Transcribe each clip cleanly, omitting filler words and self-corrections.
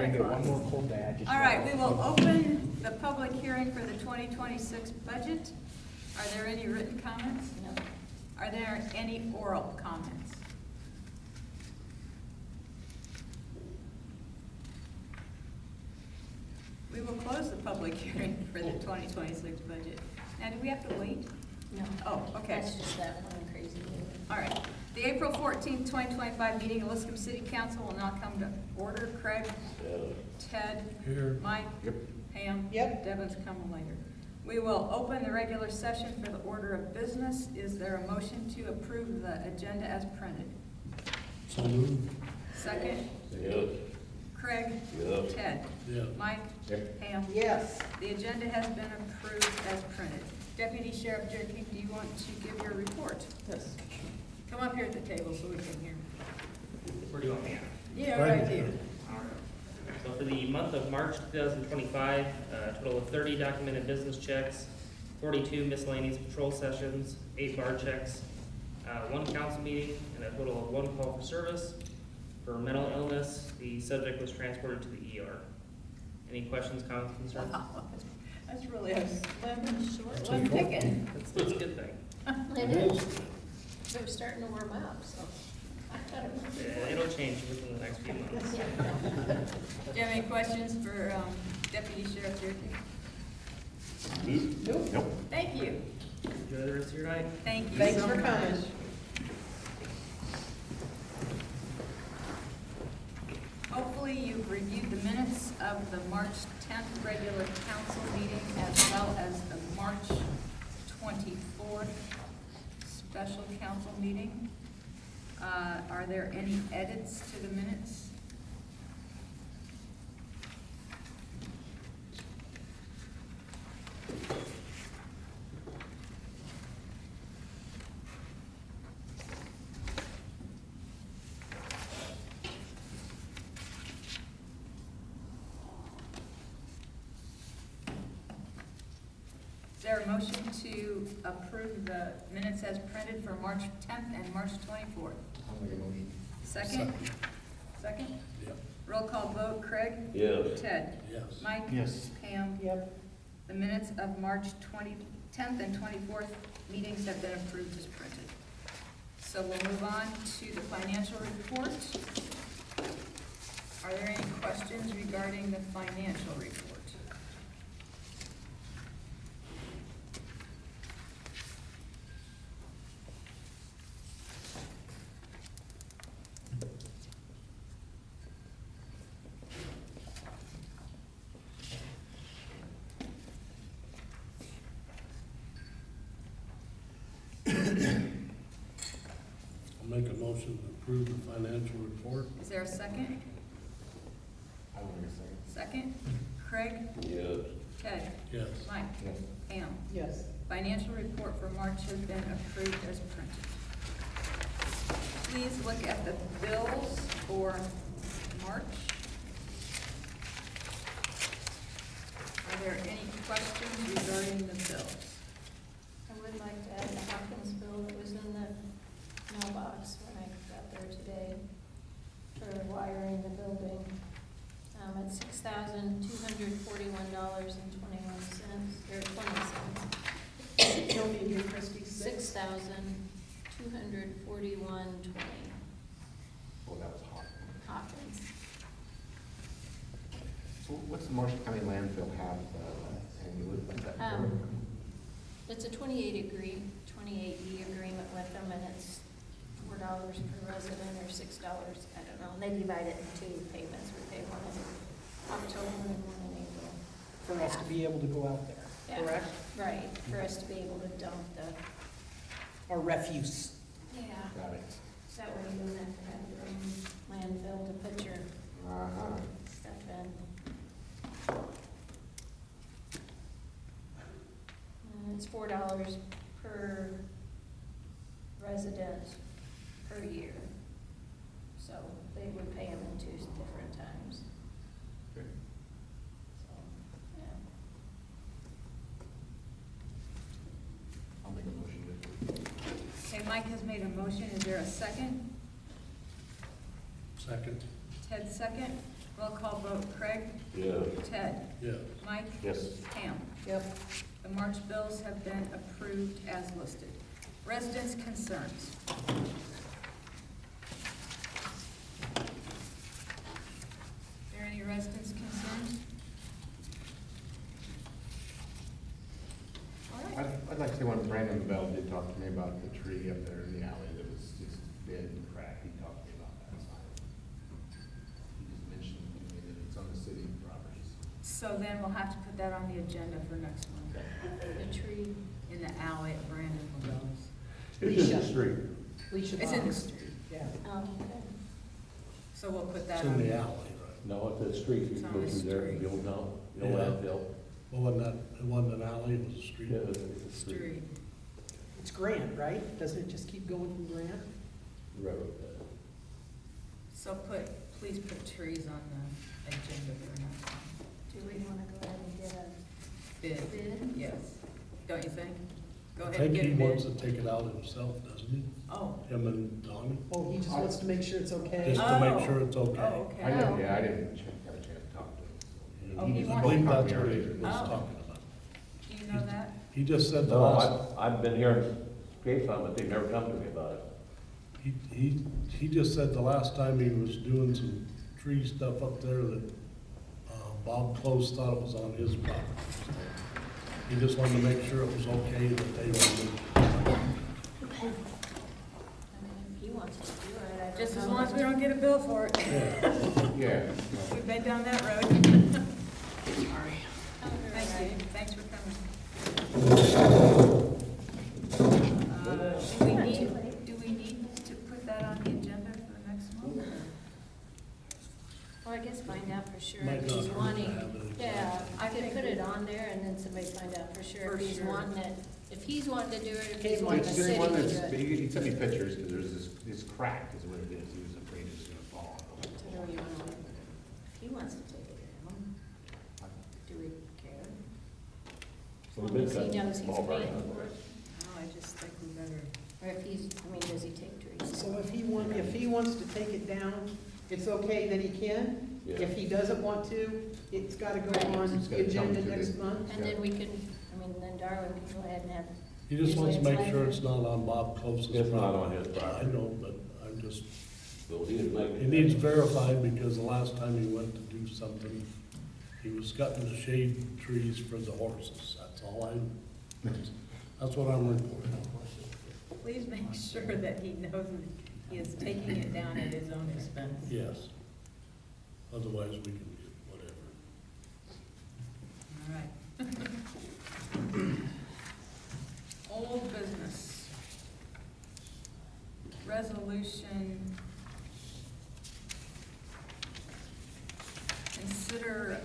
Santa get one Claus. more cold day. All right, we will open the public hearing for the 2026 budget. Are there any written comments? No. Are there any oral comments? We will close the public hearing for the 2026 budget. Now, do we have to wait? No. Oh, okay. That's just that one crazy meeting. All right. The April 14th, 2025 meeting of Liscomb City Council will now come to order. Craig? Ted? Here. Mike? Yep. Pam? Yep. Devon's coming later. We will open the regular session for the order of business. Is there a motion to approve the agenda as printed? So moved. Second? Yes. Craig? Yes. Ted? Yeah. Mike? Yep. Pam? Yes. The agenda has been approved as printed. Deputy Sheriff Jerky, do you want to give your report? Yes. Come up here at the table so we can hear. Where do you want me at? Yeah, Right right here. here. So for the month of March 2025, a total of 30 documented business checks, 42 miscellaneous patrol sessions, 8 bar checks, 1 council meeting, and a total of 1 call for service. For mental illness, the subject was transported to the ER. Any questions, comments, concerns? Wow, that's really a slim and short That's one a short picking. That's a good thing. It is. They're starting to warm up, so. I don't know. It'll change within the next few months. Do you have any questions for Deputy Sheriff Jerky? Nope. Thank you. Enjoy the rest of your night. Thank you Thanks so for much. coming. Hopefully you've reviewed the minutes of the March 10th regular council meeting as well as the March 24th special council meeting. Are there any edits to the minutes? Is there a motion to approve the minutes as printed for March 10th and March 24th? I'll make a motion. Second? Second? Yep. Roll call vote, Craig? Yes. Ted? Yes. Mike? Yes. Pam? Yep. The minutes of March 10th and 24th meetings have been approved as printed. So we'll move on to the financial report. Are there any questions regarding the financial report? I'll make a motion to approve the financial report. Is there a second? I will make a second. Second? Craig? Yes. Ted? Yes. Mike? Yes. Pam? Yes. Financial report for March has been approved as printed. Please look at the bills for March. Are there any questions regarding the bills? I would like to add the Hopkins bill that was in the mailbox when I got there today for wiring the building. It's $6,241.21, or 20 cents. Tell me again, Christie. $6,241.20. Oh, that was hot. Hopkins. So what's the Marshall County landfill have, annually? What's that for? It's a 28E agreement with them, and it's $4 per resident or $6, I don't know. And they divide it in 2 payments. We pay one in October and one in April. For us to be able to go out there, Yeah. correct? Right, for us to be able to dump the, Or refuse. yeah, Got it. so that way you don't have to have your own landfill to put your Uh-huh. stuff in. And it's $4 per resident per year. So they would pay them in 2 different times. Okay. So, yeah. I'll make a motion to approve. Okay, Mike has made a motion. Is there a second? Second. Ted, second. Roll call vote, Craig? Yes. Ted? Yes. Mike? Yes. Pam? Yep. The March bills have been approved as listed. Residents' concerns. Are there any residents' concerns? All right. I'd like to say one, Brandon Bell did talk to me about the tree up there in the alley that was just dead and cracked. He talked to me about that sign. He just mentioned to me that it's on the city properties. So then we'll have to put that on the agenda for next month. The tree. In the alley at Brandon Bell's. It's in the street. Leisha It's in the Bob's. street. Yeah. Okay. So we'll put that It's in on. the alley, right? No, it's a street, you It's on go the through there, street. the old town, the old Yeah. landfill. Well, it wasn't an alley, it was a street. Yeah, it's a Street. It's Grant, right? Doesn't it just keep going from Grant? Railroad bed. So please put trees on the agenda for next month. Do we want to go ahead and get a Bid, bid? yes. Don't you think? Go I ahead and think get he a wants bid. to take it out himself, doesn't he? Oh, Him and Donnie, Oh, he just wants to make sure it's okay? just to Oh. make sure it's okay. oh, I didn't, okay. yeah, I didn't have a chance to talk to him. Oh, he just I wants- believe talked that's to me what he earlier. was Oh. talking about. Do you know that? He just said the No, last, I've been hearing case on it, they never come to me about it. he just said the last time he was doing some tree stuff up there that, Bob Close thought it was on his property. So he just wanted to make sure it was okay that they were. I mean, if he wants to do it, I don't know. Just as long as we don't get a bill for it. Yeah. We've been down that road. Sorry. Thank you, thanks for coming. Do we need to put that on the agenda for next month? Well, I guess find out for sure Might if not he's hurt to wanting, have it. yeah, I could think put it we- on there and then somebody find out for sure For if he's sure. wanting it. If he's wanting to do it, if Okay, he's Mike, wanting the It's city the one to do that's, it. he sent me pictures, because there's this, it's cracked is what it is. He was afraid it was gonna fall. So do we want to- If he wants to take it down, do we care? As Well, long the as he bid knows he's ballpark paying on for it. No, I just think we better. Or if he's, I mean, does he take trees? So if he wants to take it down, it's okay, then he can? Yeah. If he doesn't want to, it's gotta go Right. on It's the gotta come agenda to the- next month? And then we can, I mean, then Darwin can go ahead and have, He just wants to Usually make it's sure like- it's not on Bob Close's property. It's not on his I property. know, but I'm just, So he didn't make. it needs verified because the last time he went to do something, he was cutting the shade trees for the horses. That's all that's what I'm reporting. Please make sure that he knows that he is taking it down at his own expense. Yes. Otherwise, we can do whatever. All right. Old business. Resolution. Consider,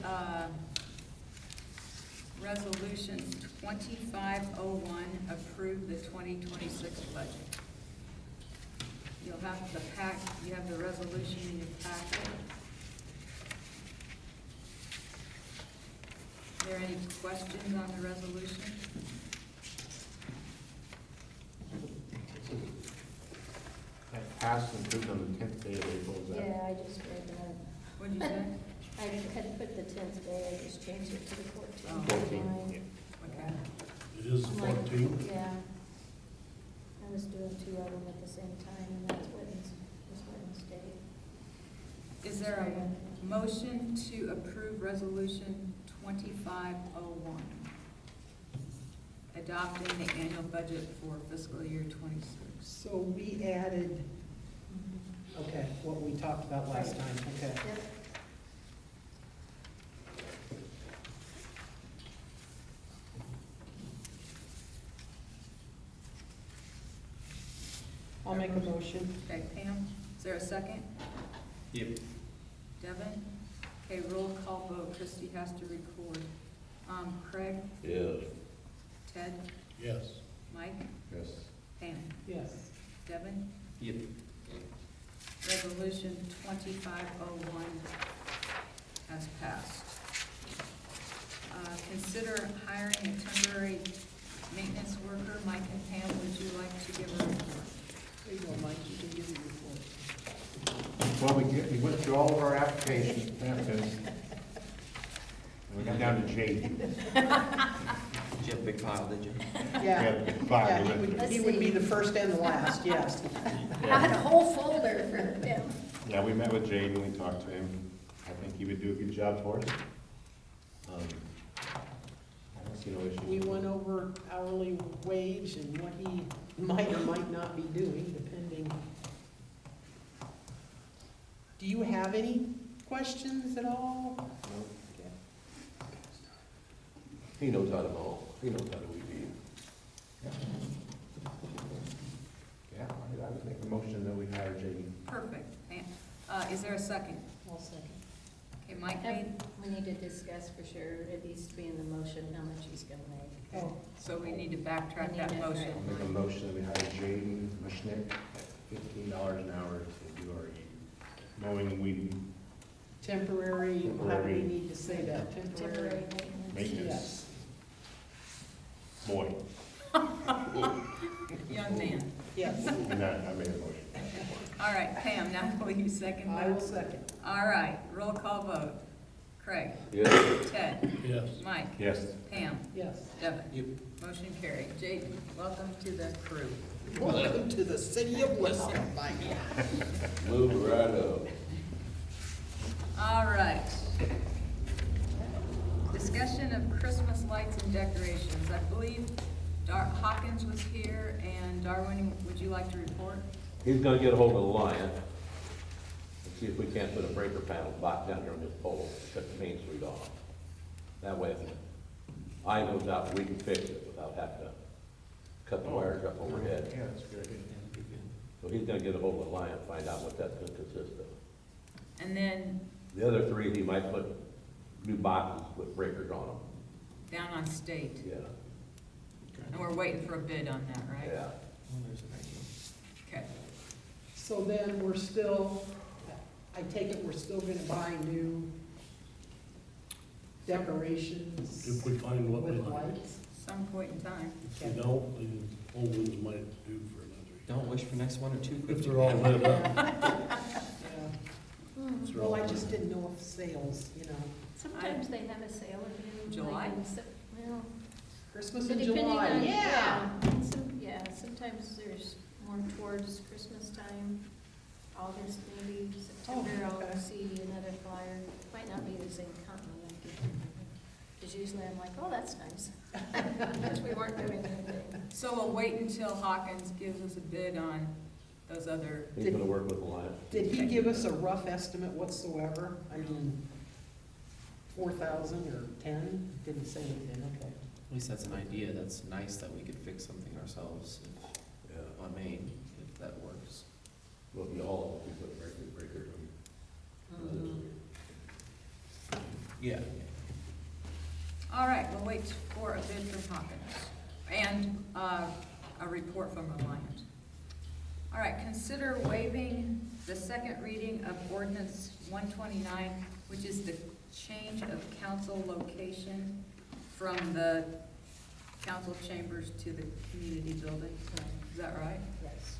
resolution 2501, approve the 2026 budget. You'll have you have the resolution in your packet. Are there any questions on the resolution? That passed and approved on the 10th day of April, is that? yeah, I just read that. What'd you say? I had put the 10th day, I just changed it to the 14th. Oh. 14th, yeah. Okay. It is the I'm like, 14th. Yeah. I was doing two of them at the same time, and that's Wednesday. Is there a motion to approve resolution 2501? Adopting the annual budget for fiscal year 26. So we added, okay, what we talked about last time, okay. Yep. I'll make a motion. Okay, Pam, is there a second? Yep. Devin? Okay, roll call vote, Christie has to record. Craig, Yes. Ted, Yes. Mike, Yes. Pam, Yes. Devin? Yep. Resolution 2501 has passed. Consider hiring a temporary maintenance worker. Mike and Pam, would you like to give a report? There you go, Mike, you can give your report. Well, we went through all of our applications, and we got down to Jade. Did you have a big pile, did you? Yeah, Five, yeah, we he went would, through. he would be the first and the last, yes. I had a whole folder for him. Yeah, we met with Jade and we talked to him. I think he would do a good job for us. I don't see no issues. We went over hourly wage and what he might or might not be doing, depending. Do you have any questions at all? Okay. He knows how to mow, he knows how to weed eat. Yeah, I would make a motion that we hire Jade. Perfect. Is there a second? I'll second. Okay, Mike made, We need to discuss for sure, it needs to be in the motion, how much he's gonna make. Oh, so we need to backtrack We that need to- motion. I'll make a motion that we hire Jaden Mushnick at $15 an hour to do our mowing and weeding temporary, how do we Temporary. need to say that? Temporary maintenance. maintenance. Yes, Boy, Young man. yes. I made a motion. All right, Pam, now will you second I will that? second. All right, roll call vote. Craig, Yes, Ted, Yes. Mike, Yes. Pam, Yes. Devin. Yep. Motion carried. Jake, welcome to the crew. Welcome to the city of Liscomb, Mike. move right up. All right. Discussion of Christmas lights and decorations. I believe Hawkins was here, and Darwin, would you like to report? He's gonna get a hold of the Lion and see if we can't put a breaker panel back down here on this pole, cut the Main Street off. That way, if I knows out, we can fix it without having to cut the wires up overhead. Yeah, that's a good idea. So he's gonna get a hold of the Lion, find out what that's gonna consist of. And then The other three, he might put new boxes with breakers on them. down on State. Yeah, And we're waiting for a bid on that, right? yeah. Well, there's an idea. Okay. So then we're still, I take it we're still gonna buy new decorations If we find what we with like. lights? Some point in time. If we don't, then old ones might do for another year. Don't wish for next one or two. If they're all lit up. Yeah. if they're all Well, I lit just up. didn't know if sales, Sometimes they have a sale in July? Well, Christmas so in depending July, on, yeah. Yeah, sometimes there's more towards Christmas time, August maybe, September, Oh, okay. I'll see another flyer. Might not be the same company, because usually I'm like, oh, that's nice. Because we weren't doing anything. So we'll wait until Hawkins gives us a bid on those other, He's gonna work with the Lion. Did he give us a rough estimate whatsoever? I mean, 4,000 or 10? Didn't say anything, okay. At least that's an idea. That's nice that we could fix something ourselves Yeah, on Main, if that works. will be all of them, we put breakers on. Yeah. all right, we'll wait for a bid from Hawkins and a report from Reliant. All right, consider waiving the second reading of ordinance 129, which is the change of council location from the council chambers to the community building. Is that right? Yes.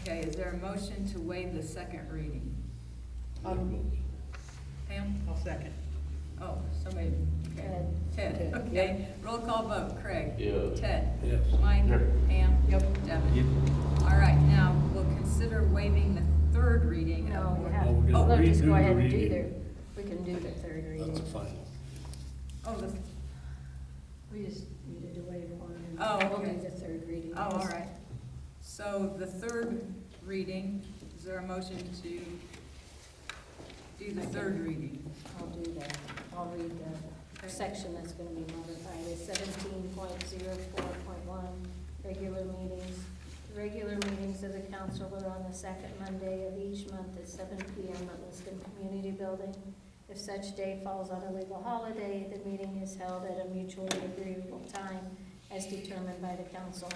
Okay, is there a motion to waive the second reading? Pam? I'll second. Oh, somebody, okay. Ted, Ted, okay. Roll call vote, Craig. Yeah. Ted. Yes. Mike. Yep. Pam. Yep. Devin. Yep. All right, now we'll consider waiving the third reading No, of we ordinance. have, Oh, we're gonna we'll just redo go the ahead and do reading. their, we can do the third reading. That's the final. Oh, the, We just needed to waive one, and Oh, we'll okay. do the third reading. oh, all right. So the third reading, is there a motion to do the third reading? I'll do that. I'll read the Okay. section that's gonna be modified, is 17.04.1, regular meetings. Regular meetings of the council are on the second Monday of each month at 7 PM at Liscomb Community Building. If such day falls on a legal holiday, the meeting is held at a mutually agreeable time as determined by the council.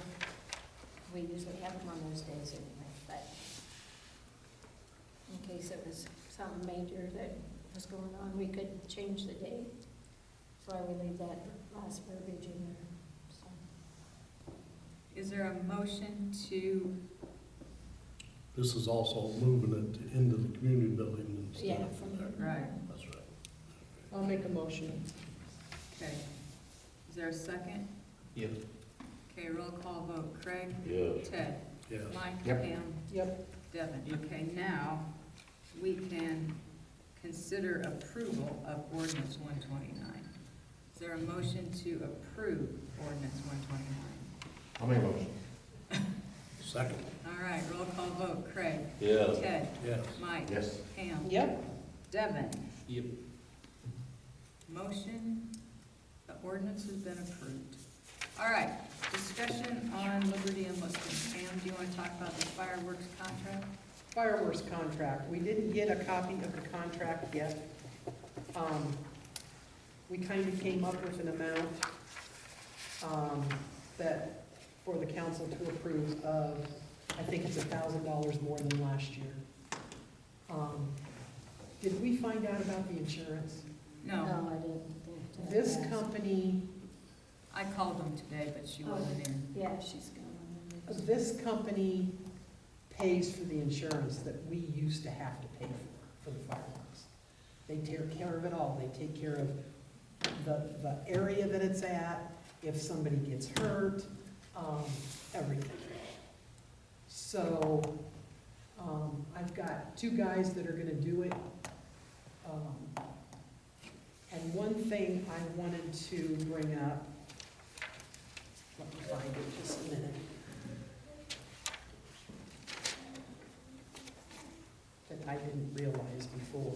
We usually have them on those days anyway, but in case it was something major that was going on, we could change the date. That's why we leave that last verbiage in there, so. Is there a motion to This is also moving it into the community building instead Yeah, of from there. Right. That's right. I'll make a motion. Okay. Is there a second? Yep. Okay, roll call vote. Craig? Yes. Ted? Yes. Mike? Yep. Pam? Yep. Devin? Okay, now we can consider approval of ordinance 129. Is there a motion to approve ordinance 129? I'll make a motion. Second. All right, roll call vote. Craig? Yes. Ted? Yes. Mike? Yes. Pam? Yep. Devin? Yep. Motion, the ordinance has been approved. All right, discussion on Liberty and Liscomb. Pam, do you want to talk about the fireworks contract? Fireworks contract, we didn't get a copy of the contract yet. We kind of came up with an amount, that, for the council to approve of, I think it's $1,000 more than last year. Did we find out about the insurance? No, No, I didn't think to This ask. company, I called them today, but she wasn't in. Yeah, she's gone. this company pays for the insurance that we used to have to pay for the fireworks. They take care of it all. They take care of the area that it's at, if somebody gets hurt, everything. So, I've got 2 guys that are gonna do it. And one thing I wanted to bring up, let me find it just a minute. That I didn't realize before.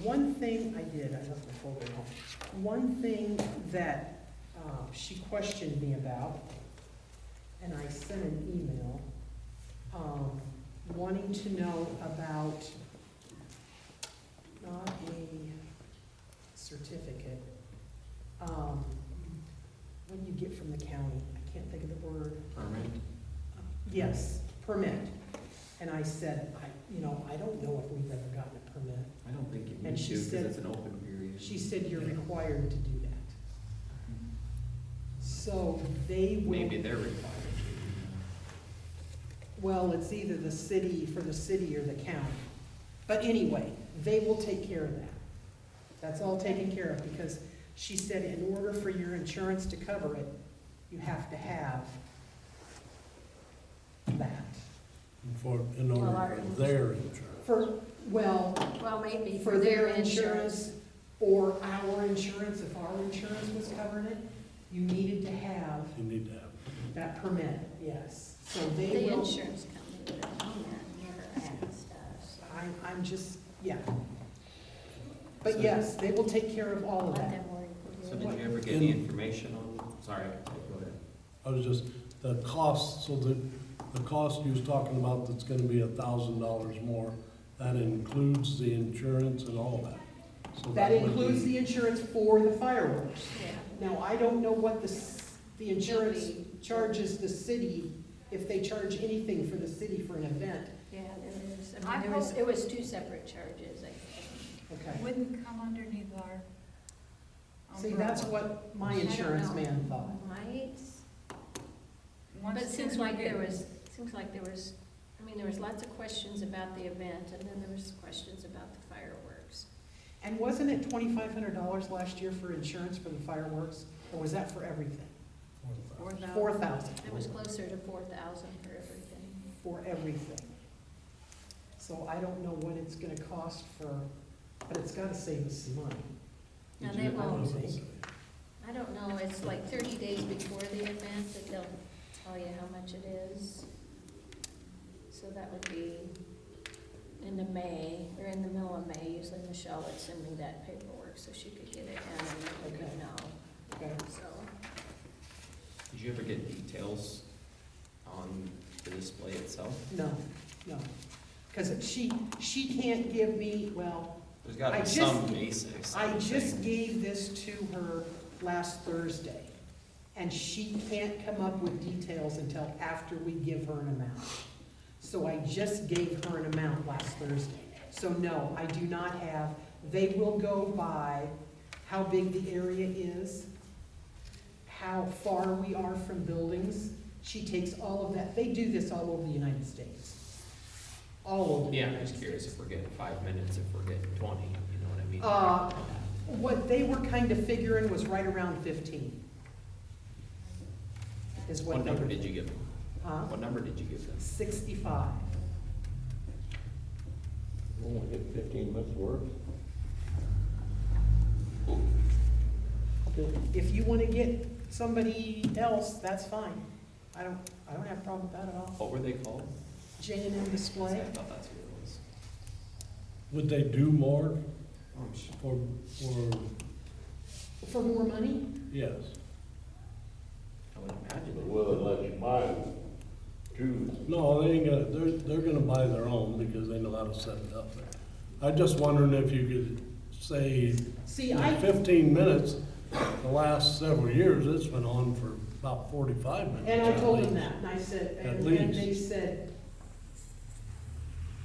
One thing I did, I left my folder at home. One thing that she questioned me about, and I sent an email, wanting to know about not a certificate, what do you get from the county? I can't think of the word. Permit. Yes, permit. And I said, I don't know if we've ever gotten a permit. I don't think you And need she to, because said- it's an open period. She said you're required to do that. So they will. Maybe they're required Well, it's either the city, for the city or the county. But anyway, they will take care of that. That's all taken care of, because she said in order for your insurance to cover it, you have to have that. In order Well, our for their insurance. Well, maybe For their insurance or our insurance, if our insurance was covering it, you needed to have You need to have. that permit, yes. So they The will, insurance company would have known that, never asked us. I'm just, yeah. But yes, they will take care of all of Let that. them worry. So did you ever get any information on, sorry, go ahead. I was just, the cost, so the cost you was talking about that's gonna be $1,000 more, that includes the insurance and all that. So That would includes be- the insurance for the fireworks. Yeah. Now, I don't know what the insurance charges the city, if they charge anything for the city for an event. Yeah, there is. I I mean, hope- it was 2 separate charges, I think. Okay. Wouldn't come underneath our See, that's what my insurance man thought. Might, Once but it seems we like get- there was, I mean, there was lots of questions about the event, and then there was questions about the fireworks. And wasn't it $2,500 last year for insurance for the fireworks? Or was that for everything? 4,000. 4,000 It was closer to 4,000 for everything. for everything. So I don't know what it's gonna cost for, but it's gotta save us some money. Now, Did they you- won't, think? I don't know, it's like 30 days before the event that they'll tell you how much it is. So that would be into May, or in the middle of May. Usually Michelle would send me that paperwork so she could get it in and let me Okay. know, Okay. so. Did you ever get details on the display itself? No, no. Because she can't give me, well, There's got I to be just- some basics. I would just think. gave this to her last Thursday, and she can't come up with details until after we give her an amount. So I just gave her an amount last Thursday. So no, I do not have, they will go by how big the area is, how far we are from buildings. She takes all of that, they do this all over the United States. All over the Yeah, I'm United just curious States. if we're getting 5 minutes, if we're getting 20, you know what I mean? What they were kind of figuring was right around 15. Is what What they number were did you thinking. give them? Huh? What number did you give them? 65. Only get 15 minutes worth. If you want to get somebody else, that's fine. I don't have a problem with that at all. What were they called? J&M I Display. thought that's who it was. Would they do more Oh, I'm sure. For more money? yes. I would imagine. Will it let you buy two? No, they ain't gonna, they're gonna buy their own because they know how to set it up there. I'm just wondering if you could say, See, in 15 minutes, the last several years, it's been on for about 45 minutes. and I at told them least. that, and I said, At and least. they said,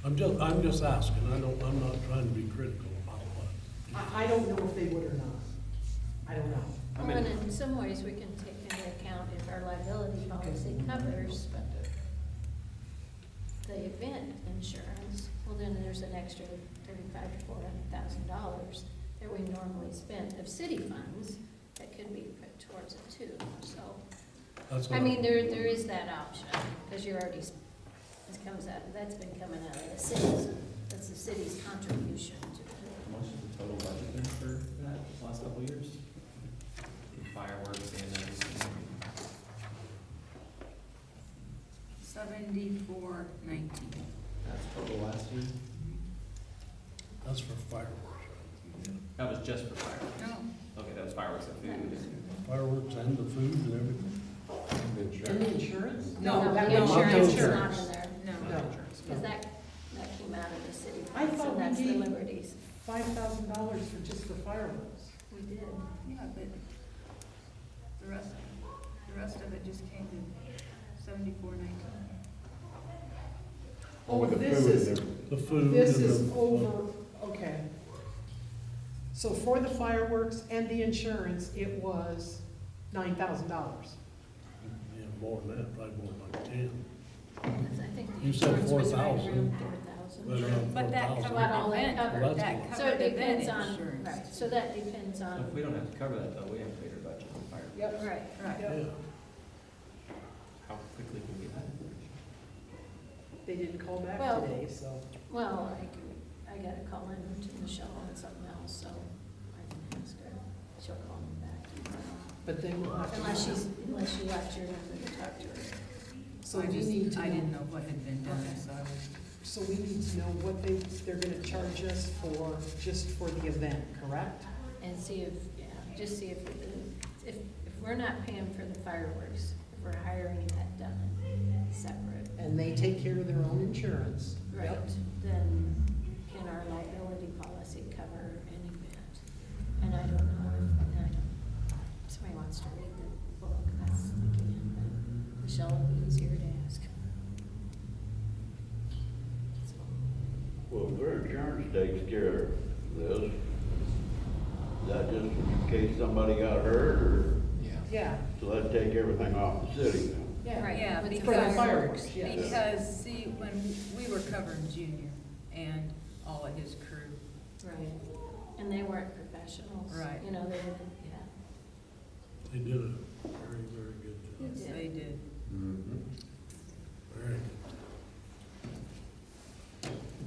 I'm just asking, I'm not trying to be critical about what. I don't know if they would or not. I don't know. I Well, mean- and in some ways, we can take into account if our liability policy covers the event insurance, well, then there's an extra $35,000 to $400,000 that we normally spend of city funds that could be put towards it too, so. That's I what mean, there is that option, because you're already, it comes out, that's been coming out of the city's, that's the city's contribution to it. How much is the total budget been for that the last couple of years? Fireworks and everything. 7419. That's total last year? That's for fireworks. That was just for fireworks? No, Okay, that was fireworks and food. Fireworks and the food and everything. And the insurance? No, that The was not insurance is insurance. not in there, no. No. because that came out of the city I funds, thought and we that's the gave- liberties. $5,000 for just for fireworks. We did. Yeah, but the rest of it just came to 7419. Oh, With the this food, is, they're- The food. this and is the- over, okay. So for the fireworks and the insurance, it was $9,000. Yeah, more than that, probably more like 10. Because I think the You said insurance was right 4,000. around Right 4,000. around But that 4,000. About all covered that event, covered. Well, that's that good. So it covered event depends on, insurance. right, so that depends So on, if we don't have to cover that though, we have greater budget on fireworks. Yep. right. Right. Yeah. How quickly can we get that information? They didn't call back Well- today, so. Well, I gotta call in to Michelle on something else, so I can ask her. She'll call me back tomorrow. But then we'll have to. Unless she left your number to talk to her. So I we just, need to I know, didn't know what had been done, Okay. so I was. so we need to know what they're gonna charge us for, just for the event, correct? And see if, yeah, just see if we can, if we're not paying for the fireworks, if we're hiring that done separate. And they take care of their own insurance. Right, Yep. then can our liability policy cover an event? And I don't know if somebody wants to read the book, that's, we can, but Michelle would be easier to ask. Well, if their insurance takes care of this, is that just in case somebody got hurt, or, Yeah. Yeah, so that'd take everything off the city then? yeah. Right, Yeah, with the For the because- fireworks, yes. Because, see, when we were covering Junior and all of his crew, Right, and they weren't professionals. Right. You know, they didn't, yeah. They did a very, very good job. yes, Yeah. they did. Very good.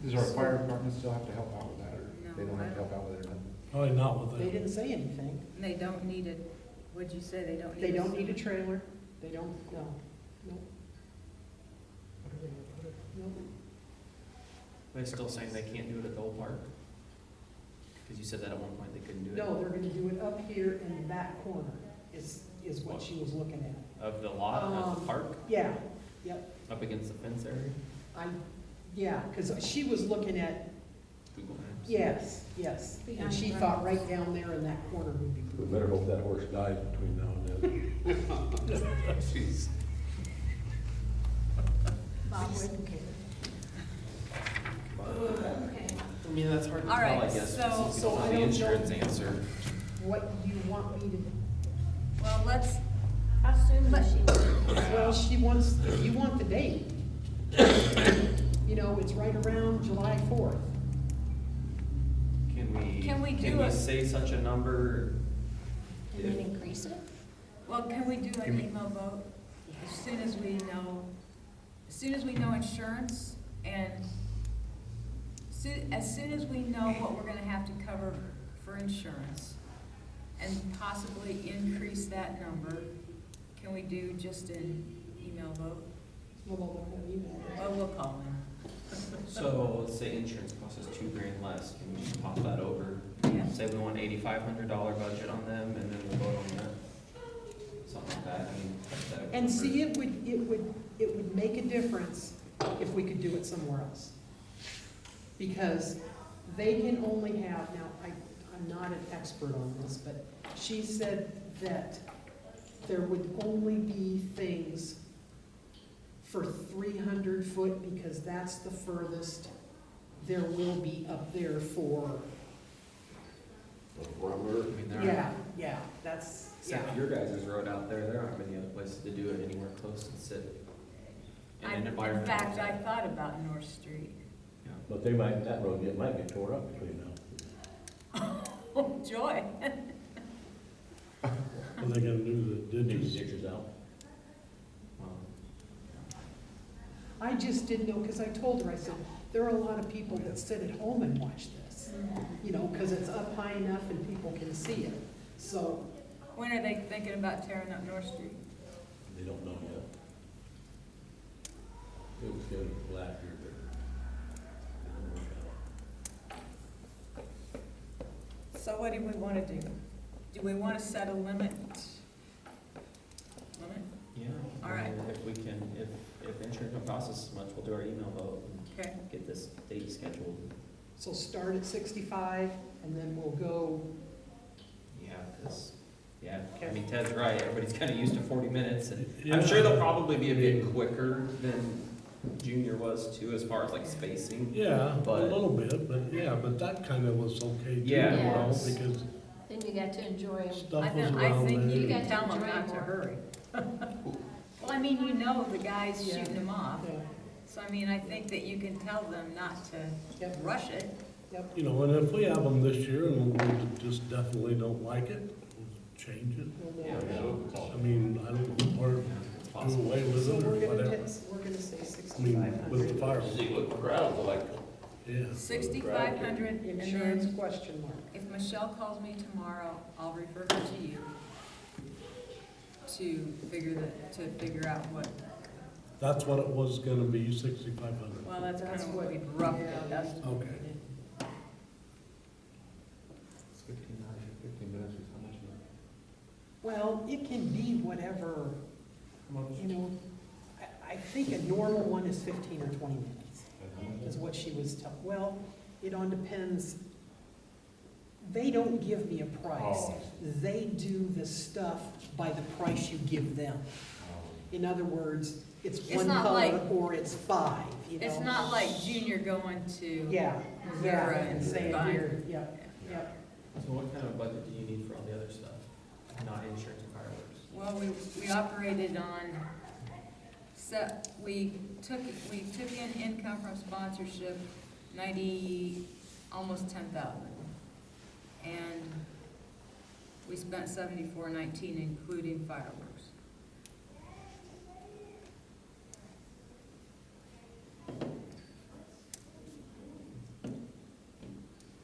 Does our fire department still have to help out with that, or No, they don't have to I help out with it or nothing? Probably not with They that. didn't say anything. And they don't need it, what'd you say, they don't need? They don't need a trailer. They don't, no, no. Nope. They're still saying they can't do it at Dole Park? Because you said that at one point they couldn't do it. No, they're gonna do it up here in that corner, is what she was looking at. Of the lot, of the park, Yeah, yep, up against the fence area? yeah, because she was looking at, Google Maps. yes, yes. And Behind she the thought grounds. right down there in that corner would be We good. better hope that horse dies between now and then. Jeez. Bob wouldn't care. Okay. I mean, that's hard to All tell, I right, guess, so- because we so don't I have the don't know- insurance answer. What you want me to, Well, let's, How soon does she need it? Well, she wants, if you want the date, you know, it's right around July 4th. Can we Can do we a- say such a number? And then increase it? Well, can we do an email vote as soon as we know insurance and as soon as we know what we're gonna have to cover for insurance and possibly increase that number, can we do just an email vote? Well, Well, we'll call them. So let's say insurance costs us $2,000 less, can we just pop that over? Yeah. Say we want $8,500 budget on them, and then we'll vote on that, something like that, I mean. that- And see, it would make a difference if we could do it somewhere else. Because they can only have, now, I'm not an expert on this, but she said that there would only be things for 300 foot, because that's the furthest there will be up there for, The perimeter. I mean, there aren't, yeah, that's, except for your guys' road out there aren't many other places to do it anywhere close to sit. In an In environment. fact, I thought about North Street. Yeah. But they might, that road, it might get tore up between now. Oh, joy. Are they gonna do the Need ditches? ditches out. Well, I just didn't know, because I told her, I said, there are a lot of people that sit at home and watch this, you know, because it's up high enough and people can see it. So, When are they thinking about tearing up North Street? They don't know yet. It was good last year, but it didn't work out. So what do we want to do? Do we want to set a limit? yeah. All I right. mean, if we can, if insurance don't cost us as much, we'll do our email vote Okay. and get this date scheduled. so start at 65 and then we'll go, Yeah, because, yeah, I mean, Ted's right, everybody's kind of used to 40 minutes, and Yeah. I'm sure they'll probably be a bit quicker than Junior was too, as far as like spacing. Yeah, a But- little bit, but yeah, but that kinda was okay too, you Yeah. know, Yes. because Then you got to enjoy them. stuff I was think around you there. can tell them Enjoy not to more. hurry. Well, I mean, you know the guy's Yeah. shooting them off, yeah, so I mean, I think that you can tell them not to Yep. rush it. yep. You know, and if we have them this year and we just definitely don't like it, we'll change it. We'll Yeah, know. I mean, I don't know, or Yeah, do possible. away with So it or we're gonna, whatever. we're gonna say I mean, with the 6,500. fire, See what the crowd's like. yeah. 6,500, and Insurance then question mark. if Michelle calls me tomorrow, I'll refer her to you to figure out what, That's what it was gonna be, 6,500. well, that's kind That's of what- what we'd roughly yeah, estimate. Okay. It's 15 minutes is how much? Well, it can be whatever, you know, I think a normal one is 15 or 20 minutes, is what she was telling. Well, it all depends. They don't give me a price. Oh. They do the stuff by the price you give them. In other words, it's It's one not color like- or it's 5, you know? It's not like Junior going to. Yeah, Missouri yeah, and and saying buying- here, yep, yep. So what kind of budget do you need for all the other stuff? Not insurance and fireworks? Well, we operated on, we took in income from sponsorship, 90, almost 10,000. And we spent 74,19, including fireworks.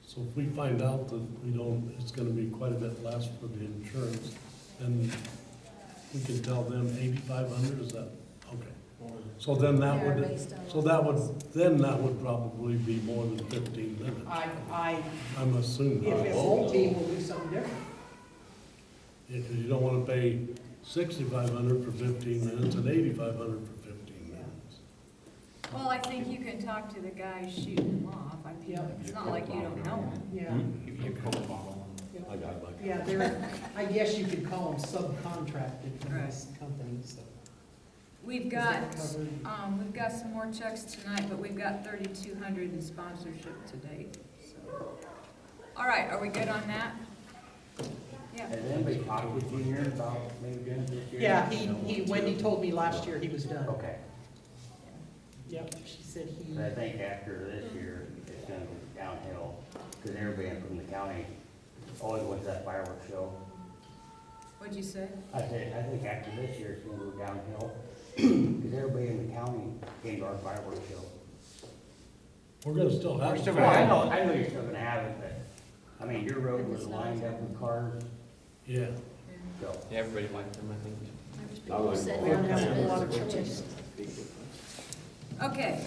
So if we find out that we don't, it's gonna be quite a bit less for the insurance, then we can tell them 8,500, is that, okay. So then that They're would, based on so that would, then that would probably be more than 15 minutes, I'm assuming. If it won't be, we'll do something different. Because you don't wanna pay 6,500 for 15 minutes and 8,500 for 15 minutes. Well, I think you can talk to the guy shooting them off. I mean, Yep. it's not like you don't know him. Yeah, Give you a Coke bottle. I got like. yeah, they're, I guess you could call them subcontracted from this company, so. We've got, we've got some more checks tonight, but we've got 3,200 in sponsorship to date, so. All right, are we good on that? Yeah. Has anybody talked with you here about maybe doing it this year? Yeah, Wendy told me last year he was done. Okay, Yep, she said he, but I think after this year, it's gonna go downhill, because everybody from the county always wants that fireworks show. What'd you say? I think after this year, it's gonna go downhill, because everybody in the county came to our fireworks show. We're gonna still have. We're still it. gonna I know you're still gonna have it, but, I mean, your road was lined up with cars, Yeah. so. Yeah, everybody liked them, I think. There's I people like said we don't have a it's whole lot of business, choice. Okay,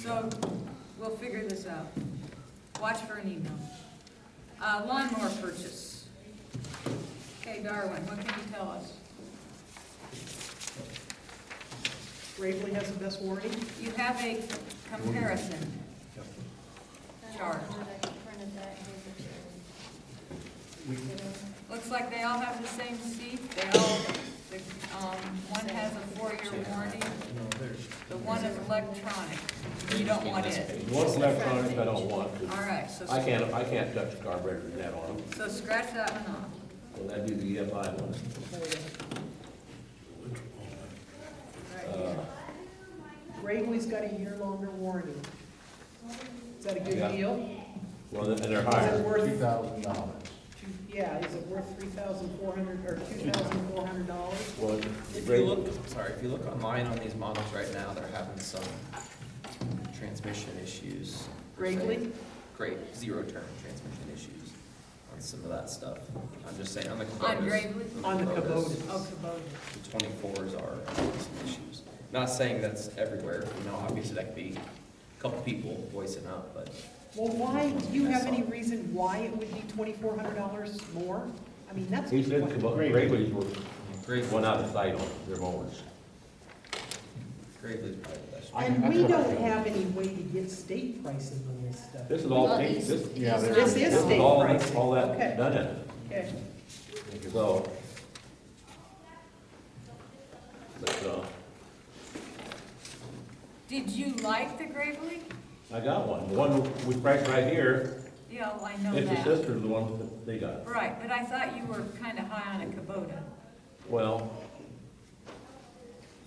so we'll figure this out. Watch for an email. Lawnmower purchase. Okay, Darwin, what can you tell us? Gravely has the best warranty. You have a comparison chart. I printed that, gave it to you. Looks like they all have the same seat. They all, one has a 4-year warranty. The one is electronic. You don't want it. One electronic I don't want, All 'cause right, so, I can't touch the carburetor net on them. so scratch that one off. So that'd be the EFI one. Right. Gravely's got a year longer warranty. Is that a good Yeah. deal? Well, and they're Is it higher. worth, $2,000. yeah, is it worth $3,400 or $2,400? Well, If great. you look, sorry, if you look online on these models right now, they're having some transmission issues. Gravely? Great, zero-turn transmission issues on some of that stuff. I'm just saying, on the On Kubotas. Gravely? On the Kubotas. Oh, Kubota. The 24s are having some issues. Not saying that's everywhere, you know, obviously that could be a couple people voicing up, but Well, why, do you have any reason why it would be $2,400 more? I mean, that's. He said Gravely's were Gravely, one out of sight on their mowers. Gravely's probably the best. And That's we what I don't feel. have any way to get state pricing on this stuff. This is all, Well, this, he's- yeah, he's they're- not- This is state all, pricing. all Okay. that done in it. Okay. So. But, Did you like the Gravely? I got one. The one we priced right here, Yeah, well, I know it's the that. sister of the one that they got. Right, but I thought you were kind of high on a Kubota. Well,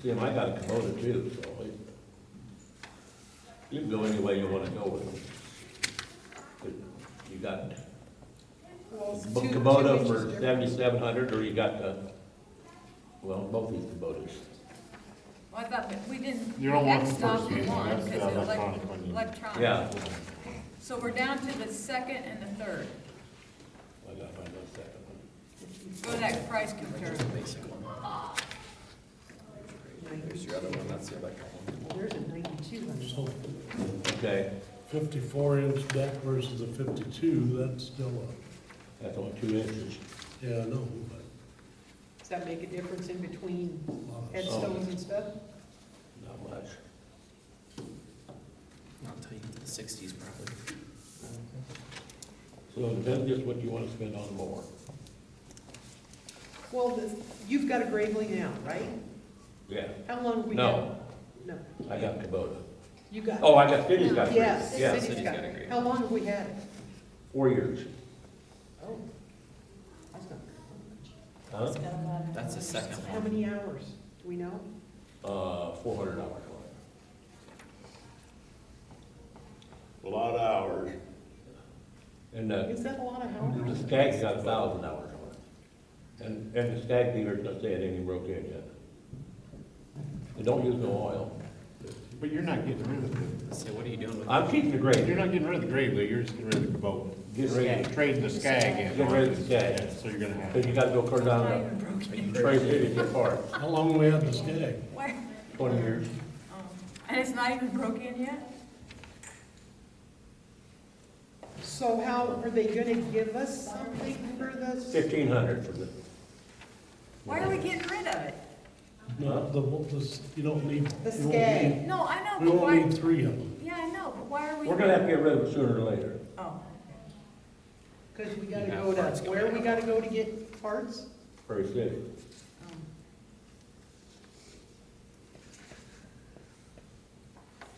see, I got a Kubota too, so you can go any way you wanna go with them. But you got Well, it's a two Kubota inches for difference. 7,700, or you got the, well, both these Kubotas. Well, I thought that we didn't. You don't want the X off first the one, one that's because the they're electronic one. electronic. Yeah. So we're down to the second and the third. I gotta find that second one. Go to that price Just the comparison. basic one. There's your other one, that's the electric one. Well, there's a 9200. So Okay, 54-inch deck versus a 52, that's still a, that's only 2 inches. yeah, I know, but Does that make a difference in between a lot of headstones and stuff? Not much. I'll tell you, the 60s probably. So it depends just what you wanna spend on more. Well, you've got a Gravely now, right? Yeah, How long have we had? no, No, I got Kubota. you got. Oh, I got, City's got three. Yes, Yeah, city's City's got got a it. Gravely. How long have we had it? 4 years. Oh, that's not Huh? It's got a lot of That's the second much. one. How many hours? Do we know? 400 hours on A lot of hours. it. And Is that a lot of hours? the Skag's got 1,000 hours on it. And the Skag dealer's not saying it ain't even broke in yet. They don't use no oil. But you're not getting rid of it. So what are you doing with I'm keeping the You're Gravely, not getting rid of the Gravely, you're just getting rid of the Kubota. getting ready, Trading the Skag in. Get rid of the Skag. Yeah, so you're gonna have. because you gotta go clear Not down even broken. the Trace City to get parts. How long have we had the Skag? Where? 20 years. Oh, and it's not even broke in yet? So how, are they gonna give us something for this? 1,500 for the, Why are we getting rid of it? No, you don't need. The you won't Skag. need- No, I know, We but won't why? need 3 of them. Yeah, I know, but why are we? we're gonna have to get rid of it sooner or later. Oh, Cause we gotta You have go parts to, coming where we out. gotta go to get parts? Prairie City.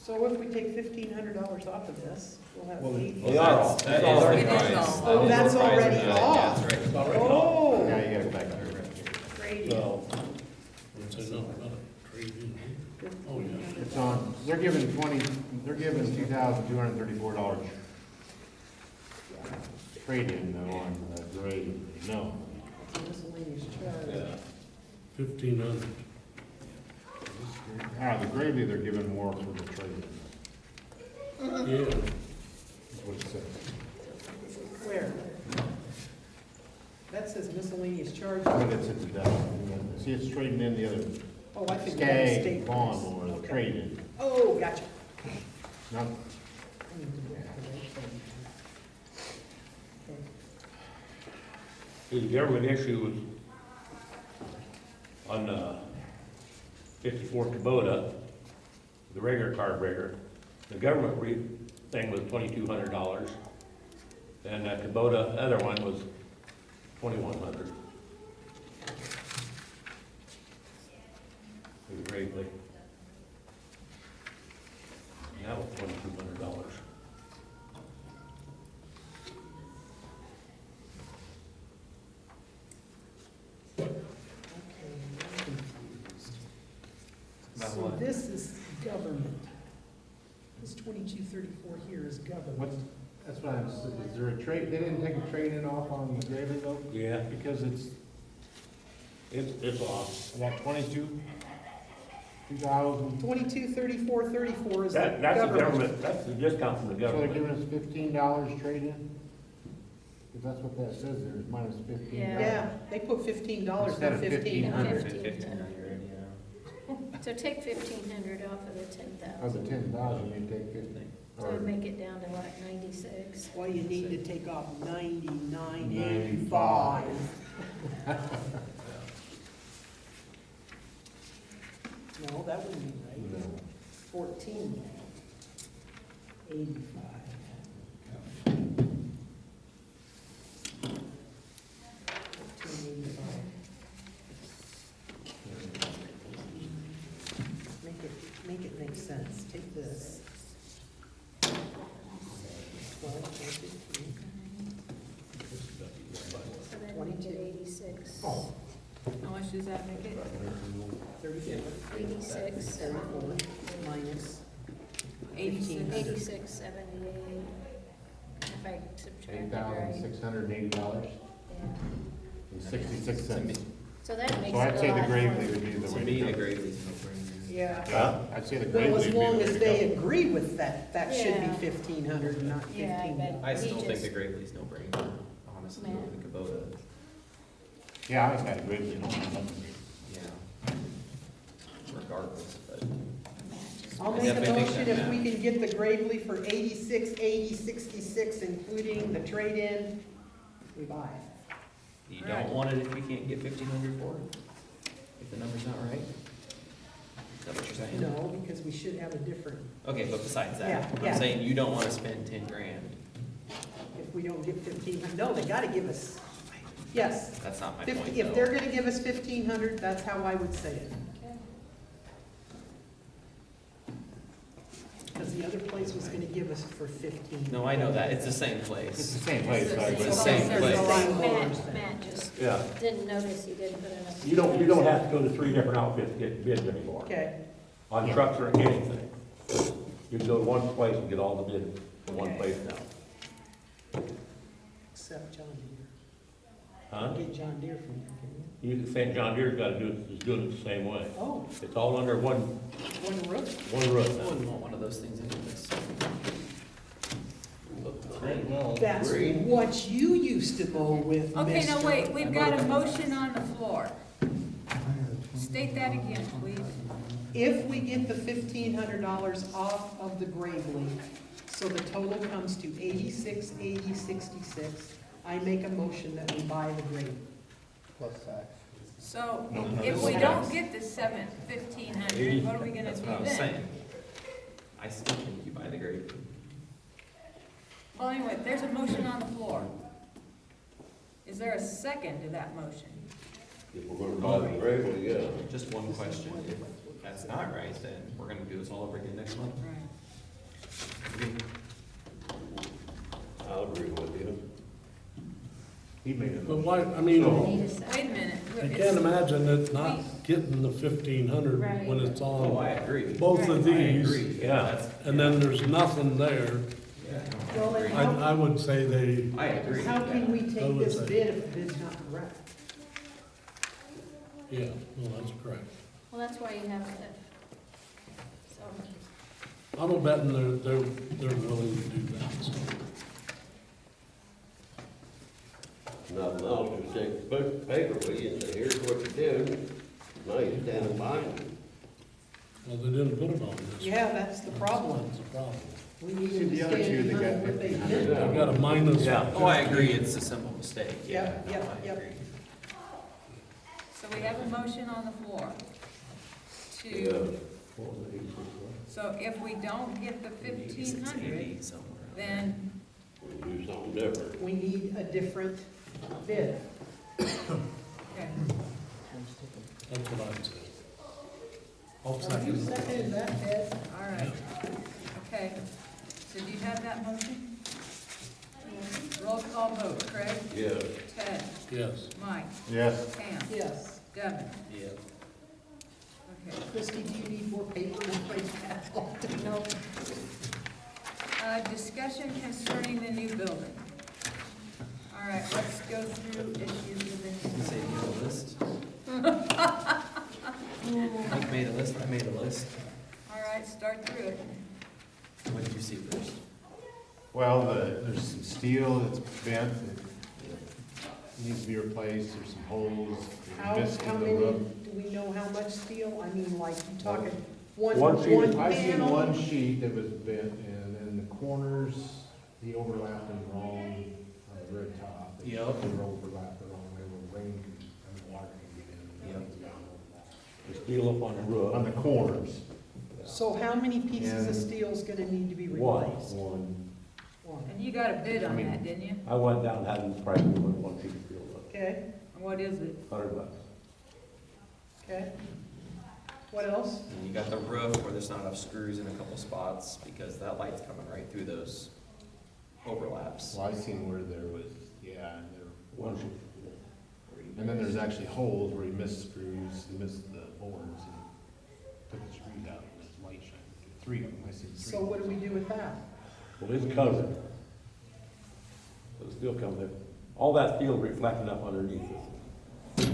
So if we take $1,500 off of this, we'll have Well, eight. They are all. That is already the It is price. all. Oh, that's That is the price already of that. Yeah, off. that's right. It's already Oh. off. Now you gotta go back there. Great. So, It's not a trade-in. Oh, yeah. it's on, they're giving $2,234 trade-in though on the grade, no. Miscellaneous charge. 1,500. The Gravely, they're giving more for the trade-in, Yeah. is what it says. Where? That says miscellaneous charge. But it's at the deduction. See, it's trading in the other Oh, I think we have a skag state lawn price. or the Okay. trade-in. Oh, gotcha. Not, I need to look for that thing. Okay. The government issue was on 54 Kubota, the regular carburetor. The government thing was $2,200, and the Kubota other one was $2,100. It was Gravely. That was $2,200. Okay, I'm confused. About So what? this is government. This 2234 here is government. what's, that's what I'm, is there a trade, they didn't take a trade-in off on the Gravely though? Yeah, Because it's off. that 2,000, 2234.34 is the That's the government. government, that's the discount from the so they're government. giving us $15 trade-in? Because that's what that says there, is minus $15. Yeah, they put $15, not Instead of 1,500. 1,500, yeah. So take 1,500 off of the Of 10,000. the 10,000, you take 15. So it'd make it down to like 96. Well, you need to take off 99.85. 95. No, that wouldn't be right. No. 14.85. Make it make sense. Take this. 12, 15. So then make it 86. Oh. How much does that make it? 34, 86, 34, minus 86. 86, 78. If I subtract it right. $8,680 Yeah. and 66 cents. So that makes So I'd it say a the lot Gravely more. would be the To way me, to the go. Gravely's no brainer. Yeah. Yeah, I'd say the Well, Gravely as would be long the as way to they go. agree with that, that should Yeah. be 1,500 and not Yeah, I 15. bet. I He still think just- the Gravely's no brainer, honestly, Man. over the Kubota. Yeah, I always had a Gravely. Yeah. Regardless, but. I'll I make a definitely think motion that if we can get the Gravely for 86, 80, 66, including the trade-in, we buy it. You don't want it if you can't get 1,500 for it? If the number's not right? Is that what you're saying? No, because we should have a different, Okay, but besides that, Yeah, yeah. I'm saying you don't wanna spend 10 grand. if we don't get 1,500, no, they gotta give us, yes. That's not my 50 point, If though. they're gonna give us 1,500, that's how I would say it. Okay. Because the other place was gonna give us for 15. No, I know that, it's the same It's place. the same place, It's the I It's the would- same It's place. the same Matt just Yeah. didn't notice he didn't put enough. You don't have to go to 3 different outfits to get bids anymore. Okay, On trucks or anything. You can go to one place and get all the bids in one Okay. place now. except John Deere. Huh? Get John Deere from there, can you? You can say John Deere's gotta do it, is doing it the same way. Oh, It's all under one one roof? roof I now. wouldn't want one of those things anyways. That's what you used to mow with, Okay, now mister. wait, we've got a motion on the floor. State that again, please. If we get the $1,500 off of the Gravely, so the total comes to 86, 80, 66, I make a motion that we buy the Gravely. So No, if we don't get the 1,500, what are we gonna That's do what I was then? saying. I still think you buy the Gravely. Well, anyway, there's a motion on the floor. Is there a second to that motion? If we're gonna buy the Gravely, yeah. Just one question, if that's not right, then we're gonna do this all over again next month? Right. He made it. But why, I mean, I need a second. Wait a minute. I It's- can't imagine it not getting the 1,500 when it's Oh, I on agree. both of I these, agree, Yeah. that's- and then there's nothing there. Yeah, Well, I then agree. I would say they, I agree. How can we I take would this say- bid if the bid's not correct? yeah, well, that's correct. Well, that's why you have to, so, I'm a betting they're willing to do that, so. Nothing else, just take a book, paper with you and say, here's what you do. Now you stand by it. Well, they didn't put it on this. Yeah, that's the problem. That's the problem. We need See, to the other two, stand they got behind what they 1,500. did. I've got a minus. Yeah. Oh, I agree, it's a simple mistake, yeah. Yep, no, yep, I yep. agree. So we have a motion on the floor Yeah. to, so if we don't get the 1,500, 680 somewhere. then We'll do something different. We need a different bid. okay. That's what I'd say. I'll You second that. seconded that, Ed? All right, okay. So do you have that motion? Roll call vote, Craig, Yeah. Ted, Yes. Mike, Yes. Pam, Yes. Devin. Yeah. Okay. Christie, do you need more paper to place that on? no, Discussion concerning the new building. All right, let's go through issues within. You say you have a list? Mike made a list, I made a list. All right, start through it. What did you see first? Well, there's some steel that's bent, that needs to be replaced, there's some holes, How there's mist how in the many, roof. do we know how much steel? I mean, like, you talking one One sheet, one I seen panel? one sheet that was bent, and then the corners, he overlapped them wrong on the very top. They Yep. were overlapped the wrong way, where rain and water can get in. and Yep. The steel up on the roof. On the corners. So how many pieces of And- steel is gonna need to be One. replaced? One. One. And you got a bid on that, didn't you? I went down, had them price with one piece of steel, Okay, And what is it? $100. okay. What else? And you got the roof where there's not enough screws in a couple spots because that light's coming right through those overlaps. Well, I seen where there was, yeah, and there, One sheet. and then there's actually holes where he missed screws, he missed the boards, and took the screws out, and there's light shining. 3 of them, I seen 3. So what do we do with that? Well, it's covered. So the steel comes in. All that steel reflecting up underneath it.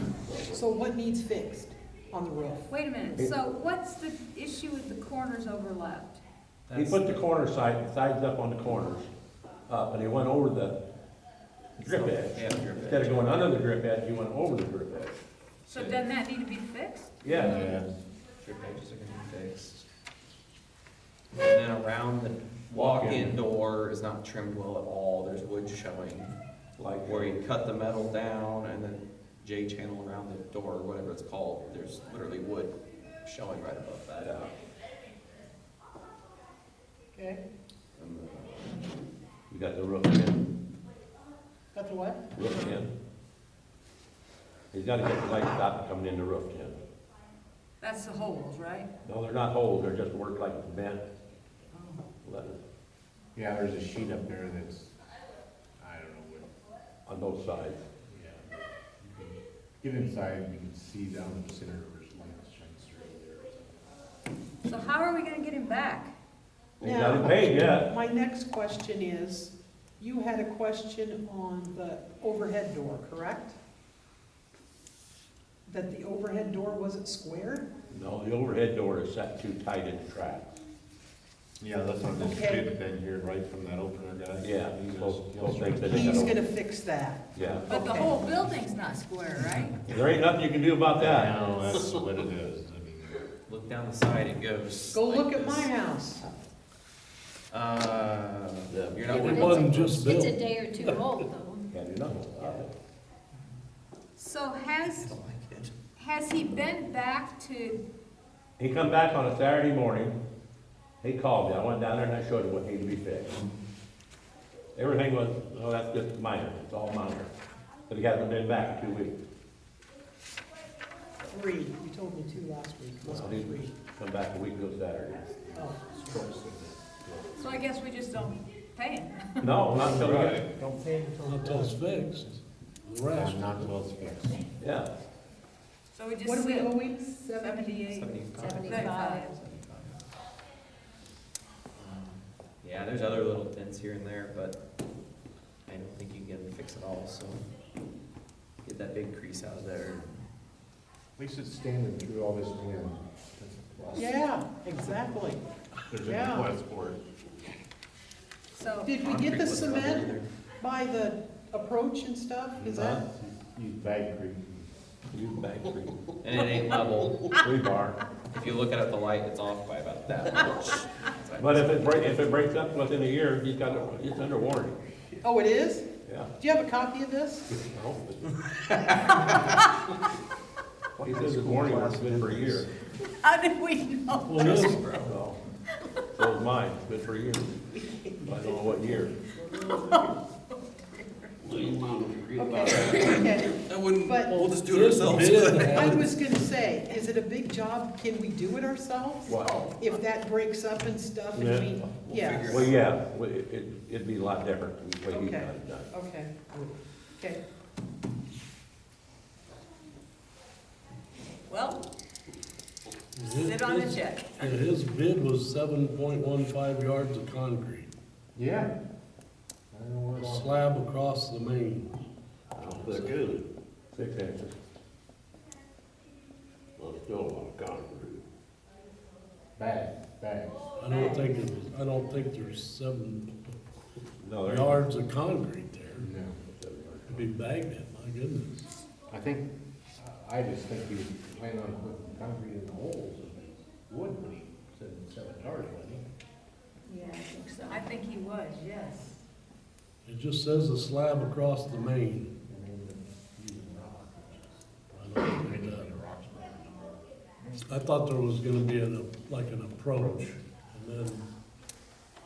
So what needs fixed on the roof? Wait a minute, so what's the issue with the corners overlapped? He put the corner sides up on the corners, up, and he went over the drip edge. Yeah, drip Instead edge. of going under the drip edge, he went over the drip edge. So doesn't that need to be fixed? Yeah. Yeah. Drip edges are gonna be fixed. And then around the walk-in door is not trimmed well at all, there's wood showing. Like where you cut the metal down and then J-channel around the door, or whatever it's called, there's literally wood showing right above that. Okay, And, you got the roof in, got the what? roof in. He's gotta get the light stop coming in the roof in. That's the holes, right? No, they're not holes, they're just work like it's bent. Let it- Yeah, there's a sheet up there that's, I don't know what, on both sides. yeah. You can get inside, you can see down in the center where there's lights shining through there. So how are we gonna get him back? He's not even paid yet. My next question is, you had a question on the overhead door, correct? That the overhead door wasn't squared? No, the overhead door is set too tight in the tracks. Yeah, that's what this Okay. kid been here right from that opener guy. Yeah, both things that they He's got. gonna fix that. Yeah. But the Okay. whole building's not square, right? There ain't nothing you can do about that. No, that's what it is, I mean. Look down the side, it goes. Go like look at this. my house. You're not It worried wasn't about just it's built. a day or two old though. Can't do nothing about it. So has he been back to, He come back on a Saturday morning, he called me, I went down there and I showed him what needed to be fixed. Everything was, oh, that's just minor, it's all minor, but he hasn't been back in 2 weeks. 3, you told me 2 last week, must Well, be he 3. come back a week ago Saturday. Oh, so I guess we just don't pay him? No, not until we get, Until it's fixed. The rest, Not until it's fixed. Yeah. So we just What are we said owing? 78. 75. Yeah, there's other little dents here and there, but I don't think you can fix it all, so get that big crease out of there. At least it's standing through all this wind. That's a plus. Yeah, exactly. There's Yeah. a request for it. So, Did we get the cement by the approach and stuff? Is that? Use Bagcrete. You back three. And it ain't level. Rebar. If you look at it at the light, it's off by about that much. But if it breaks up within a year, it's under warranty. Oh, it is? Yeah. Do you have a copy of this? He says it's warranty was good for a year. how did we know? well, this, So is mine, it's good for a year. I don't know what year. Okay. That wouldn't, But- we'll just do it this ourselves. bid I had, was gonna say, is it a big job? Can we do it ourselves? What? If that breaks up and stuff and Yeah. we, yeah, Well, yeah, it'd be a lot different the way you got Okay. it done. okay, okay. Well, his, sit on the check. his bid was 7.15 yards of concrete. Yeah. I don't know where it all. Slab across the main. How thick is it? 6 inches. Well, it's still a lot of concrete. Bags. I don't think there's 7 No, there yards of concrete there. No. It'd be bagged in, my goodness. I think, I just think he was planning on putting concrete in the holes of the wood when he said 7 yards, wasn't he? Yeah, I think so. I think he was, yes. It just says the slab across the main. And then using rock. I don't think that. I thought there was gonna be like an approach, and then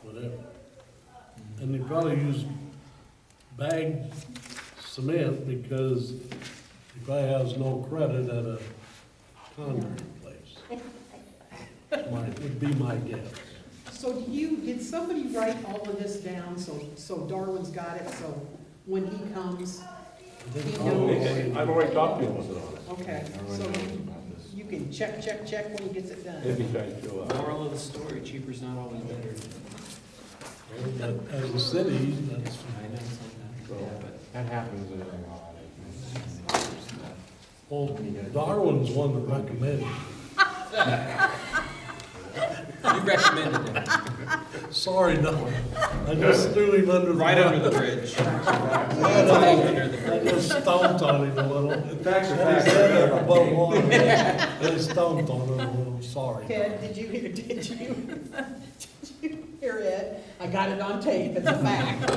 whatever. And they probably use bagged cement because he probably has no credit at a concrete place. Would be my guess. So did somebody write all of this down, so Darwin's got it, so when he comes, I think He knows. I've already talked to him with it on it. okay, Everyone so knows about this. you can check when he gets it If done. he tries to show up. Moral of the story, cheaper's not always better. But as a city, that's, I know sometimes, So- yeah, but That happens in a lot of. well, Darwin's one that recommended. you recommended it. Sorry, Darwin. I just threw him under the. Right under the bridge. I just stomped on him a little. Facts are Had his facts. head up above water. I just stomped on him a little, sorry. Ted, did you hear it? I got it on tape, it's a fact.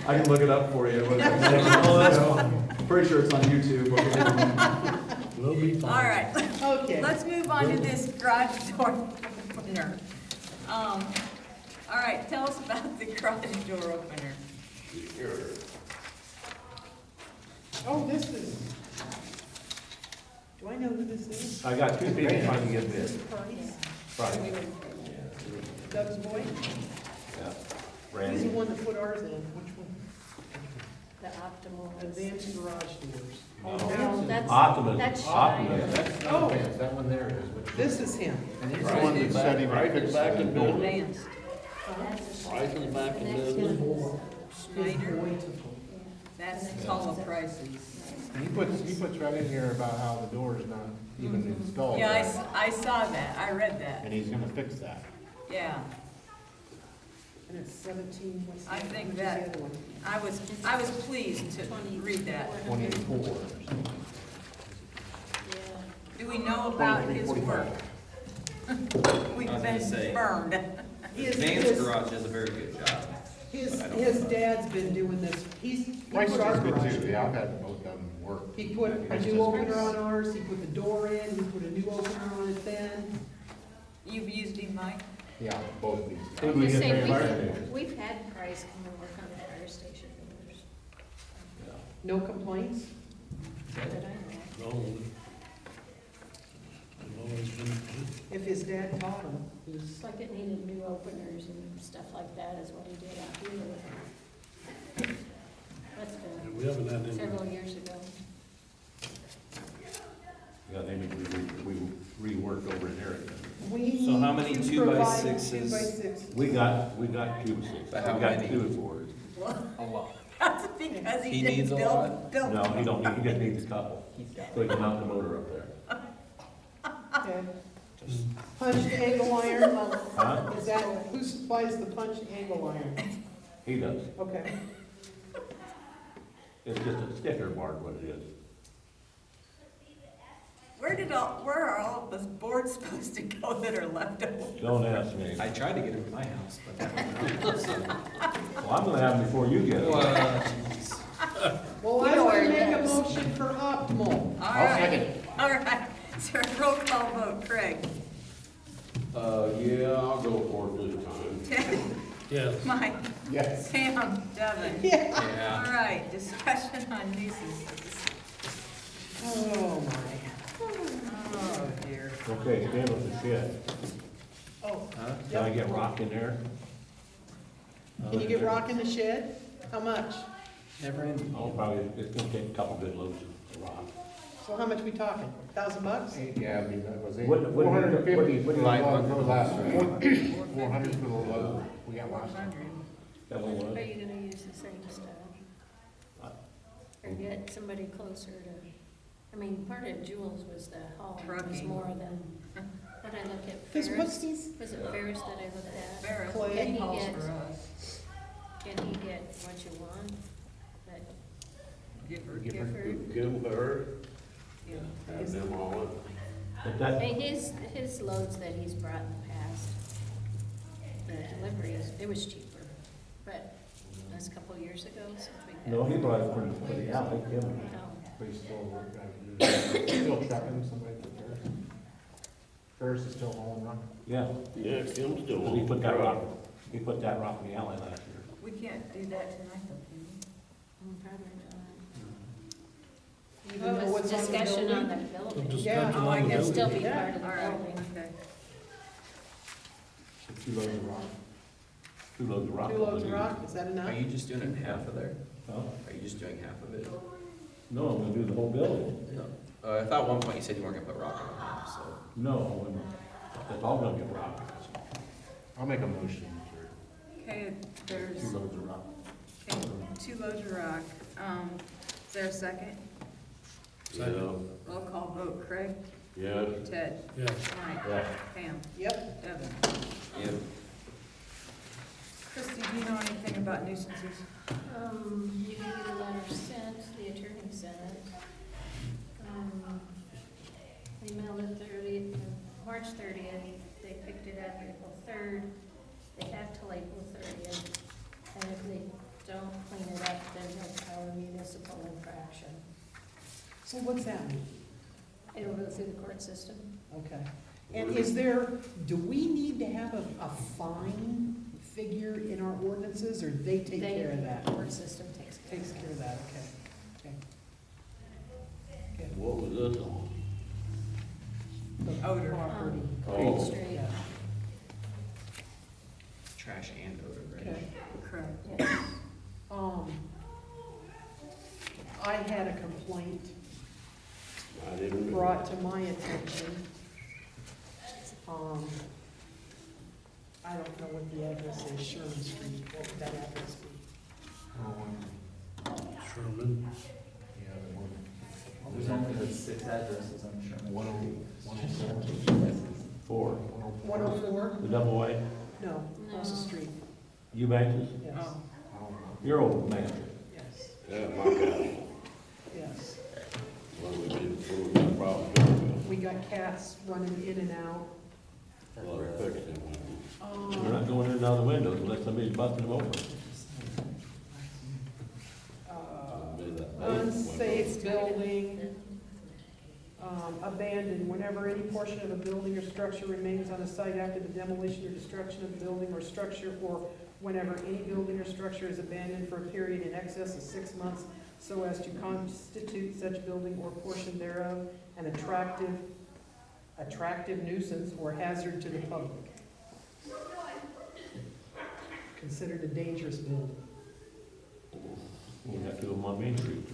I can look it up for you. Oh, that's fine. Pretty sure it's on YouTube. Okay. We'll be fine. All right, Okay. let's move on to this garage door opener. All right, tell us about the garage door opener. Oh, this is, do I know who this is? I got 2 people trying to get Is this this. Price? Right. Doug's boy? Yeah. He's the Randy. one that put ours in, which one? The optimal is. Advanced garage doors. No. No, that's, Optimus. that's Optimus. Shine. That's not Oh. advanced, that one there is. Which This is him. And he's the one that said he would fix the door. Advanced. That's a Price is back in The next business. one His Snyder, boy took them. that's all the prices. And he puts right in here about how the door is not even installed. Yeah, right? I saw that, I read that, And he's gonna fix that. yeah. And it's 17, what's the I other- think which is that- the other one? I was pleased to read that. 24 or something. Yeah. Do we know about his work? We've I was gonna been say. burned. Advanced Garage does a very good job. His dad's been doing this, he Mike's put our is good garage too, in. yeah, I've had both of them work. He put a Mike's new just opener good. on ours, he put the door in, he put a new opener on it then. You've used him, Mike? Yeah, both of these. I was guys. gonna say, Fire we've had Price come and work on the fire station doors, No complaints? that I know. No. They've always been good. If his dad taught him, he was, It's like it needed new openers and stuff like that is what he did out here. That's Yeah, been we haven't had any. several years ago. Yeah, they need to be reworked over in there again. We So how many need to 2 by provide 6s? 2 by 6. We got 2 6. But how We got many? 2 4s. A lot. That's because He he needs didn't a lot? build. No, he don't need, he just needs a couple, so he can mount the motor up there. Okay. Punched angle iron, Huh? is that, who supplies the punched angle iron? He does. Okay. It's just a sticker mark, what it is. Where are all of those boards supposed to go that are left over? Don't ask me. I tried to get him to my house, but that was not. Well, I'm gonna have them before you get them. Jeez. Well, You I know would where it make a is. motion for optimal. All I'll right, second. all right. So roll call vote, Craig. Yeah, I'll go for it this time. Ted, Yes. Mike, Yes. Pam, Devin. Yeah. All right, discussion on nuisances. Oh, my. Oh, dear. Okay, stand with the shed. Oh, Huh? Can I get rock in there? can you get rock in the shed? How much? Never ending. Oh, probably, it's gonna take a couple good loads of rock. So how much we talking? $1,000? Yeah, I mean, that was What- what- 450 what- for the what- load last week. 400 for the load we got last time. That one Are was? you gonna use the same stuff? Or get somebody closer to, I mean, part of Jules was the hauling, was Trucking. more than, what I look at Because what's Ferris. these? Was it Ferris that I looked at? Ferris, Clay. he Can he calls get- for us. Can he get what you want? But Gifford. Gifford, Give her, Yeah. have them all in. But I that, mean, his loads that he's brought in the past, the deliveries, it was cheaper. But that's a couple of years ago since we had. no, he brought it for the alley, yeah. No. But he's still working, still trucking somebody for Ferris. Ferris is still hauling rock. Yeah, Yeah, Kim's still he put that rock, he put that rock in the alley last year. We can't do that tonight, though, can Probably Even not. though Well, what's it's on the discussion on the building? building. Just Yeah. touching Oh, I on the guess It'd still building. be part of we? the All right, building. okay. 2 loads of rock. 2 loads of rock. 2 loads of rock, is that enough? Are you just doing it half of there? Huh? Are you just doing half of it? No, I'm gonna do the whole building. No. I thought at one point you said you weren't gonna put rock on it, so. No, it's all gonna get rock. I'll make a motion for Okay, there's, 2 loads of rock. okay, 2 loads of rock. Is there a second? Yeah, Roll call vote, Craig, yes, Ted, Yes. Mike, Yeah. Pam, Yep. Devin. Yep. Christie, do you know anything about nuisances? You can get a letter sent, the attorney sent it. They mailed it March 30th, they picked it up April 3rd, they have till April 30th. And if they don't clean it up, then they'll file a municipal infraction. So what's that mean? It'll go through the court system. Okay. And is there, do we need to have a fine figure in our ordinances, or they take care of that? The court system takes care of Takes that. care of that, okay. Okay. what was this on? The Odor. property. Oh. Main Street, Yeah, Trash and odor, right? okay. Correct. yes. I had a complaint I didn't. brought to my attention. I don't know what the address is, Sherman Street, what would that address be? Sherman. Yeah, the one. There's only 6 addresses on Sherman. 4. 104? The double white, No, across the street, Eubanks, yes, Oh, your old man. yes, Yeah, my God, yes. what we did, what we got problems We got cats running in and out. with, well, they're fixing one. They're not going in and out of the windows unless somebody's busting them open. Unsafe building, abandoned, whenever any portion of a building or structure remains on a site after the demolition or destruction of the building or structure, or whenever any building or structure is abandoned for a period in excess of 6 months so as to constitute such building or portion thereof an attractive nuisance or hazard to the public. Considered a dangerous building. We got two of them on Main Street.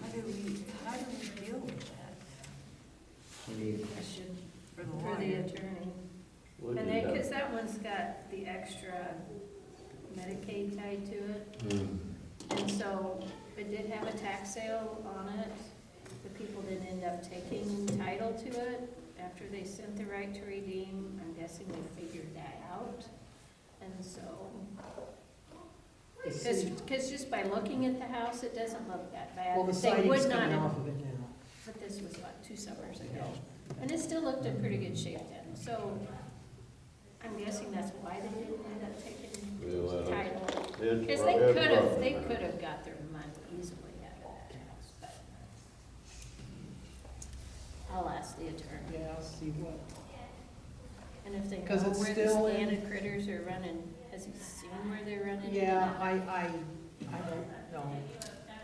How do we deal with that We need, Question for the for the lawyer? attorney. We'll And do then, that. because that one's got the extra Medicaid tied to it, Hmm. and so it did have a tax sale on it. The people didn't end up taking title to it after they sent the right to redeem. I'm guessing they figured that out. And so, The city- because just by looking at the house, it doesn't look that bad. Well, the They siding's would not coming have- off of it now. But this was what, 2 summers ago? And it still looked in pretty good shape then. So I'm guessing that's why they didn't end up taking Well, title. It's Because pro- they it's could have, property. they could have got their money easily out of that house, but I'll ask the attorney. Yeah, I'll see what. And if they know 'Cause it's where the still in- standard critters are running, has he seen where they're running? Yeah, I don't know.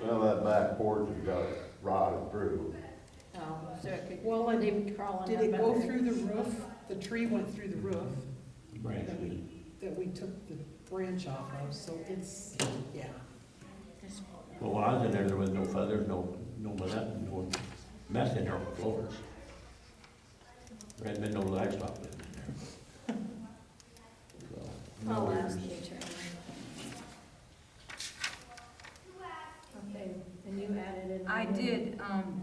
Well, that back porch has got rotted through. Oh, so it could, Well, and they would crawl on did up it go under. through the roof? The tree went through the roof Branch that we, did. that we took the branch off of, so it's, yeah. This Well, when I was in there was no feathers, no mess in there on the floors. There hadn't been no livestock living in there. So, no I'll ask worries. the attorney. Okay, and you added in. I did, On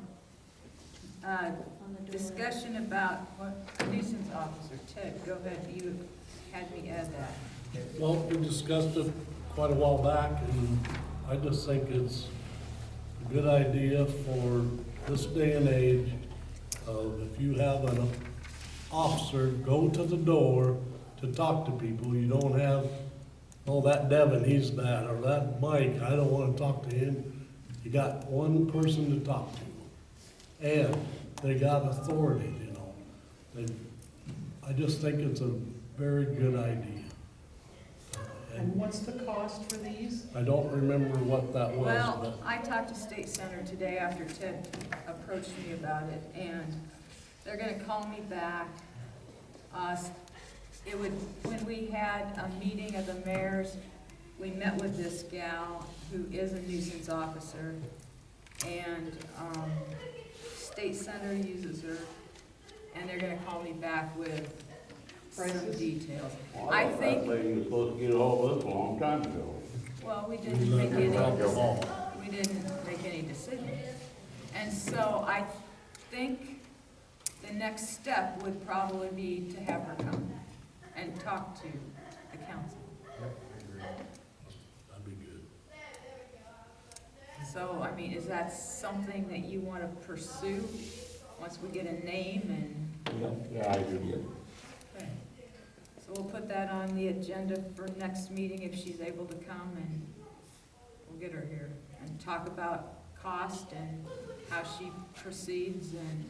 the door. discussion about what nuisance officer, Ted, go ahead, you had me add that. Well, we discussed it quite a while back, and I just think it's a good idea for this day and age of if you have an officer go to the door to talk to people, you don't have, oh, that Devin, he's bad, or that Mike, I don't wanna talk to him. You got one person to talk to, and they got authority, you know. I just think it's a very good idea. And what's the cost for these? I don't remember what that was, Well, but I talked to State Center today after Ted approached me about it, and they're gonna call me back. It would, when we had a meeting of the mayors, we met with this gal who is a nuisance officer, and, State Center uses her, and they're gonna call me back with some Prices? details. Well, I That think, lady was supposed to get a hold of us a long time ago. well, we we didn't make let any, her out the hall. we didn't make any decisions. And so I think the next step would probably be to have her come and talk to the council. That'd be good. So, I mean, is that something that you want to pursue, once we get a name and? Yeah, I do. Okay. So we'll put that on the agenda for next meeting if she's able to come, and we'll get her here and talk about cost and how she proceeds and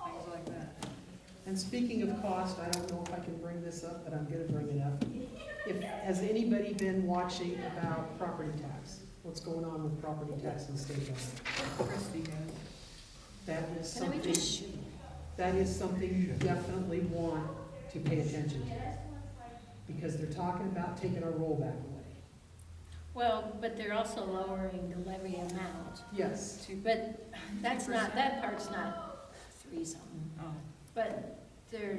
things like that. And speaking of cost, I don't know if I can bring this up, but I'm gonna bring it up. Has anybody been watching about property tax? What's going on with property tax in the state government? Christie does. That is Can we something, just shoot? that is something you definitely want to pay attention to. Because they're talking about taking our rollback away. Well, but they're also lowering the levy amount. Yes, But that's not, that part's not 3-something. Oh, But they're,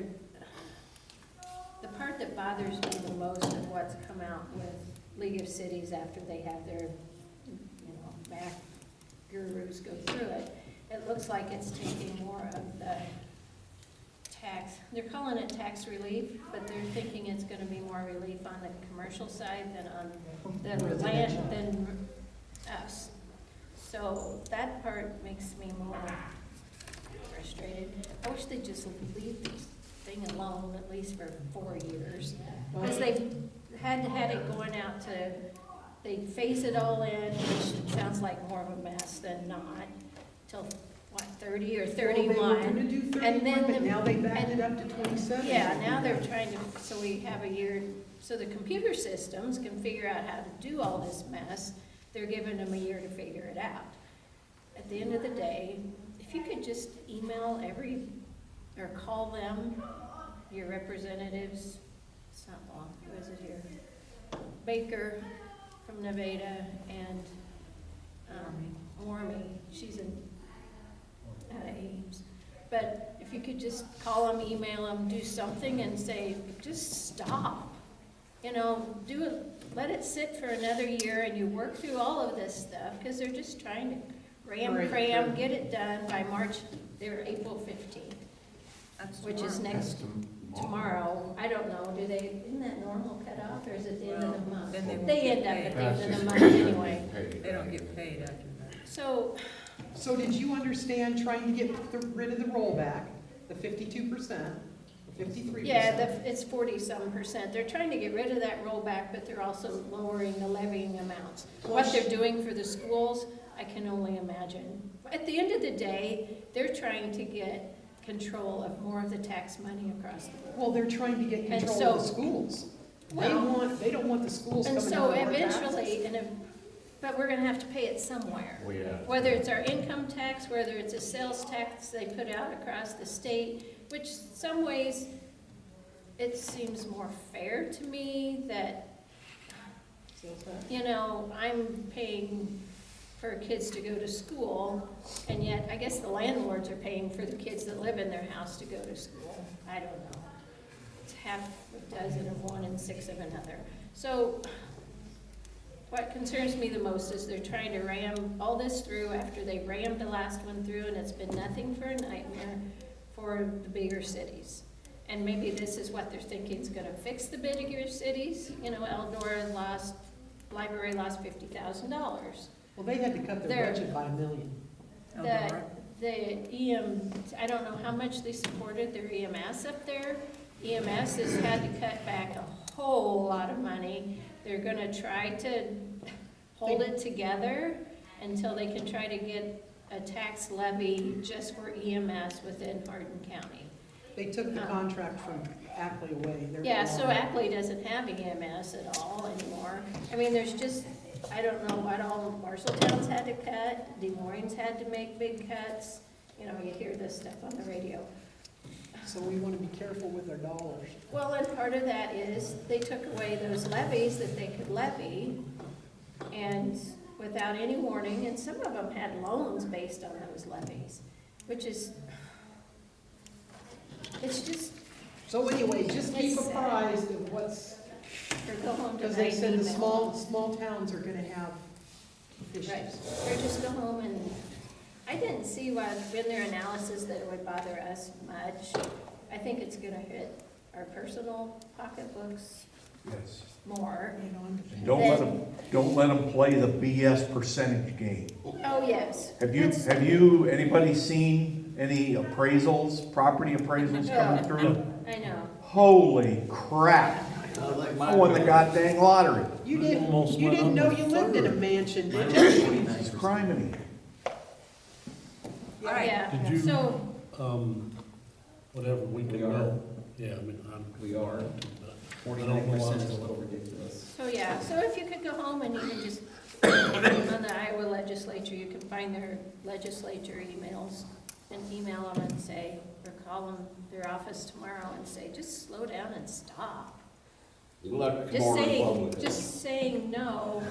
the part that bothers me the most of what's come out with League of Cities after they have their, Mac gurus go through it, it looks like it's taking more of the tax, they're calling it tax relief, but they're thinking it's gonna be more relief on the commercial side than on the land, Residential. than us. So that part makes me more frustrated. I wish they'd just leave the thing alone, at least for 4 years. Because they've had it going out to, they phase it all in, which sounds like more of a mess than not, till, what, 30 or well, they were 31? gonna do And 31, then but the- now they backed and- it up to 27. Yeah, now they're trying to, so we have a year, so the computer systems can figure out how to do all this mess. They're giving them a year to figure it out. At the end of the day, if you could just email or call them, your representatives, it's not long, who is it here? Baker, from Nevada, and Mormy, she's in Ames. But if you could just call them, email them, do something and say, just stop. You know, do it, let it sit for another year and you work through all of this stuff, because they're just trying to cram, get it done by March, they're April 15th, That's which is tomorrow. next tomorrow. I don't know, isn't that normal cutoff, or is it the end of the month? Then they won't They get end up paid. at the end of the month anyway. They don't get paid after that. So, So did you understand trying to get rid of the rollback, the 52%, the 53%? yeah, it's 40-some%. They're trying to get rid of that rollback, but they're also lowering the levying amounts. What they're doing for the schools, I can only imagine. At the end of the day, they're trying to get control of more of the tax money across the board. Well, they're trying to get And control of the so- schools. Well- They don't want the schools And coming so out of our taxes. eventually, but we're gonna have to pay it somewhere. Well, yeah. Whether it's our income tax, whether it's a sales tax they put out across the state, which some ways, it seems more fair to me that, you know, I'm paying for kids to go to school, and yet I guess the landlords are paying for the kids that live in their house to go to school. I don't know. It's half a dozen of one and six of another. So what concerns me the most is they're trying to ram all this through after they rammed the last one through, and it's been nothing for a nightmare for the bigger cities. And maybe this is what they're thinking is gonna fix the bigger cities. You know, Eldora library lost $50,000. Well, they had to cut their They're- budget by $1 million. The I don't know how much they supported their EMS up there. EMS has had to cut back a whole lot of money. They're gonna try to hold it together until they can try to get a tax levy just for EMS within Hardin County. They took the contract from Ackley away. They're Yeah, no so longer- Ackley doesn't have EMS at all anymore. I mean, there's just, I don't know what all, Marshalltown's had to cut, Des Moines had to make big cuts. You know, you hear this stuff on the radio. So we want to be careful with our dollars. Well, and part of that is they took away those levies that they could levy, and without any warning, and some of them had loans based on those levies, which is, it's just, So anyway, just keep It's sad. apprised of what's, or go home because tonight they and said the email. small towns are gonna have issues. Right, or just go home and, I didn't see what, in their analysis that it would bother us much. I think it's gonna hit our personal pocketbooks Yes. more. You know, I'm- Don't let them play the BS percentage game. Oh, yes. Have That's- you, anybody seen any appraisals, property appraisals coming through? I know. Holy crap. I won the goddamn lottery. You Almost didn't, you went didn't know up you a lived in a third. mansion, did you? It's criminy. All right. Yeah, Did you- so, Whatever we can We are. know. Yeah, I mean, We are. I 49% is a little ridiculous. so yeah, so if you could go home and you can just, on the Iowa legislature, you can find their legislature emails and email them and say, or call them, their office tomorrow and say, just slow down and stop. Elect Just more saying, Republicans. just saying no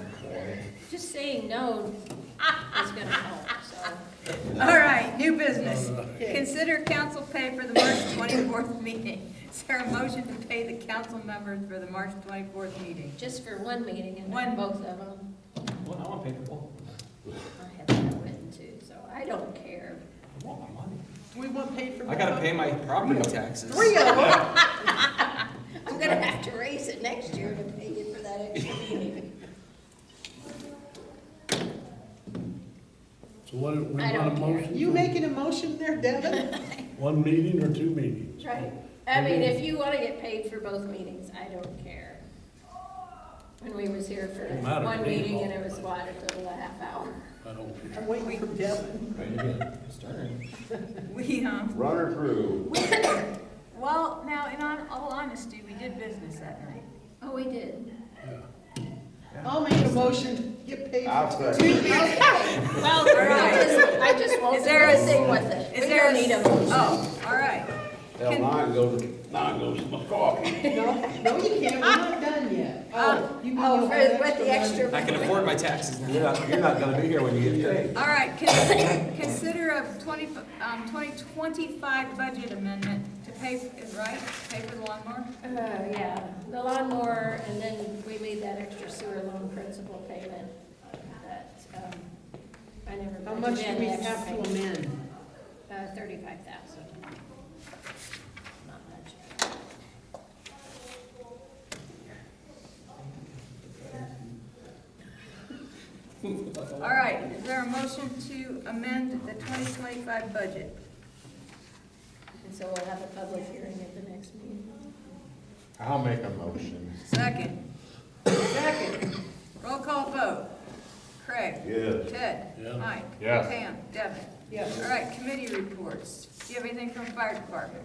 is gonna help, so. All right, new business. Okay. Consider council pay for the March 24th meeting. Is there a motion to pay the council members for the March 24th meeting? Just for one meeting and One. not both of them. Well, I want to pay for both. I have that written too, so I don't care. I want my money. We want paid for. I gotta pay my property taxes. 3 of them. I'm gonna have to raise it next year to pay you for that extra meeting. So what, we I want a don't care. motion? You for making a motion there, Devin? One meeting or two meetings? Right. I mean, if you wanna get paid for both meetings, I don't care. When we was here for Don't matter to one me. meeting and it was what, a total of half hour. I don't care. I'm waiting for Devin. We, Run her through. well, now, in all honesty, we did business that night. Oh, we did. I'll make a motion, get paid I'll for second. 2 meetings. Well, I just won't Is do there a- anything with it. Is We there don't a- need a motion. Oh, all right. Hell, now I can go to my coffee. No, you can't, we're not done yet. Oh, you mean Oh, you'll have with the extra money? extra. I can afford my taxes now. You're not gonna be here when you get paid. All right, consider a 2025 budget amendment to pay, is right, pay for the lawnmower? Yeah, the lawnmower, and then we made that extra sewer loan principal payment that, I never How much budgeted do in we the extra have to payment. amend? 35,000. Not much. All right, is there a motion to amend the 2025 budget? And so we'll have a public hearing at the next meeting. I'll make a motion. Second. Second. Roll call vote. Craig. Yes. Ted. Yeah. Mike. Yes. Pam. Devin. Yes. All right, committee reports. Do you have anything from fire department?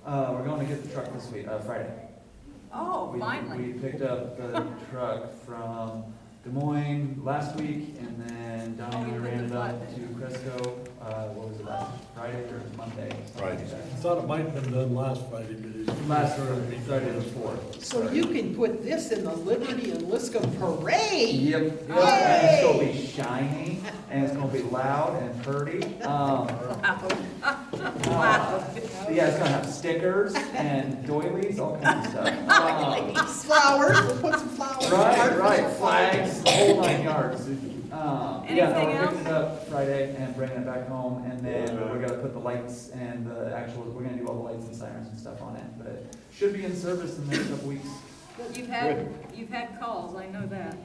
We're going to get the truck this week, Friday. Oh, We finally. picked up the truck from Des Moines last week, and then Oh, Donnie you ran put it the up flatbed. to Cresco, what was it, last Friday or Monday? something like Friday. that. I thought it might have been done last Friday, but it's. Last Friday the 4th. So you can put this in the Liberty and Liscomb parade? Yep, and it's gonna be shiny, and it's gonna be loud and pretty. Yeah, it's gonna have stickers and doilies, all kinds of stuff. Flowers, we'll put some flowers. Right, flags, the whole 9 yards. Yeah, no, Anything we're else? picking it up Friday and bringing it back home, and then we're gonna put the lights and the actual, we're gonna do all the lights and sirens and stuff on it, but it should be in service in the next couple weeks. You've had calls, I know that.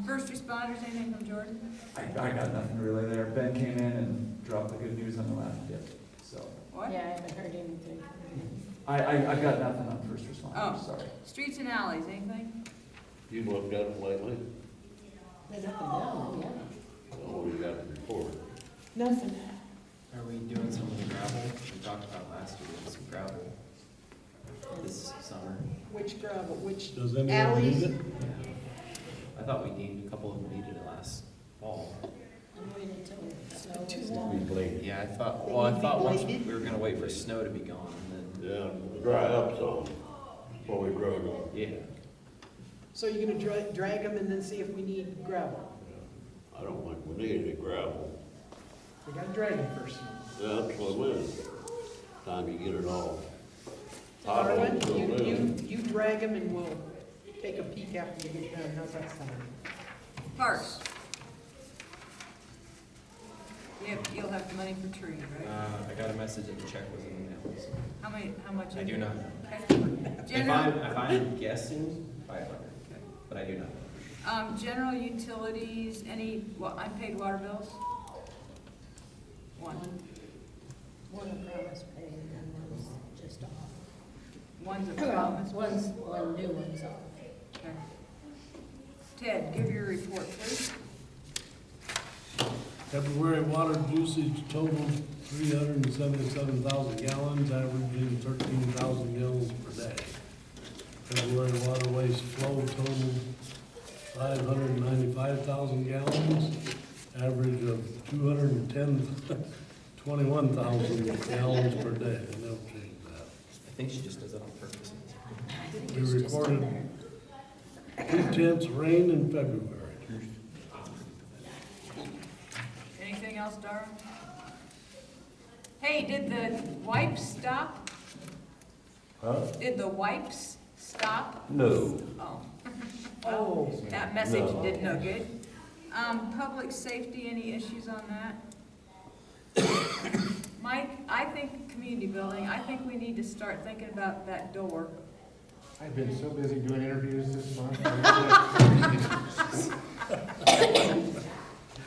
First responders, anything from Jordan? I got nothing really there. Ben came in and dropped the good news on the last dip, so. What? Yeah, I haven't heard anything. I've got nothing on first Oh. responders, sorry. Streets and alleys, anything? You looked at it lately? Been up and down, yeah. What do you got to report? Nothing. Are we doing some of the gravel? We talked about last year, doing some gravel this summer. Which gravel, which Does anyone alleys? need it? I thought we needed, a couple of them needed it last fall. I waited till the snow was Too down. long. Bladed. Yeah, I thought, They well, I need to be thought once bladed? we were gonna wait for snow to be gone, and Yeah, dry up some before we grow them. then, yeah. So you're gonna drag them and then see if we need gravel? I don't think we need any gravel. We gotta drag them first. That's what it is. Time you get it all. Darwin, Potholes filled in. you drag them and we'll take a peek after you get done. How's that sound? Parks. You'll have the money for trees, right? I got a message that the check was in the mail, so. How much? I do not know. If General, I'm guessing, 500, but I do not know. general utilities, any unpaid water bills? One. One of promise paid and one's just off. One's a promise. One new one's off. Okay. Ted, give your report, please. February water usage totaled 377,000 gallons, averaging 13,000 gallons per day. February water waste flow totaled 595,000 gallons, average of 21,000 gallons per day. They never changed that. I think she just does it on purpose. We recorded 2/10 rain in February. Anything else, Darrell? Hey, did the wipes stop? Huh? Did the wipes stop? No. Oh. Oh. That message No. did no good. Public safety, any issues on that? Mike, I think community building, I think we need to start thinking about that door. I've been so busy doing interviews this month.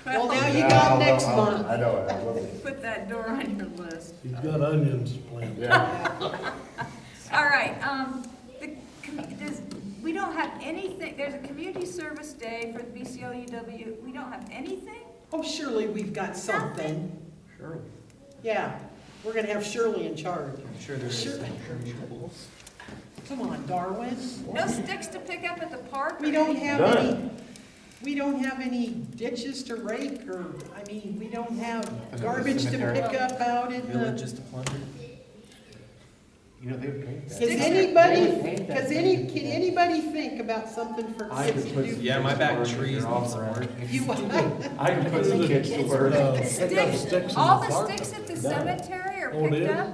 Well, now you got next month. I know, I will. Put that door on your list. He's got onions planted. Yeah. All right, we don't have anything, there's a community service day for the BCLUW, we don't have anything? Oh, surely we've got something. Sure. Yeah, we're gonna have Shirley in charge. I'm sure there's. Sure. Come on, Darwin. No sticks to pick up at the park? We or don't anything? have None. any, we don't have any ditches to rake or, I mean, we don't have garbage to pick up out in Village the, just a plunder. You know, they would paint that. Can Sticks are- anybody, They would paint that thing. can anybody think about something for I kids could to put do? some Yeah, my kids back to work if trees they're need off some around. work. You what? I can put some kids to work. Pick up Sticks, sticks in all the the park. sticks at the cemetery are Oh, it picked is? up?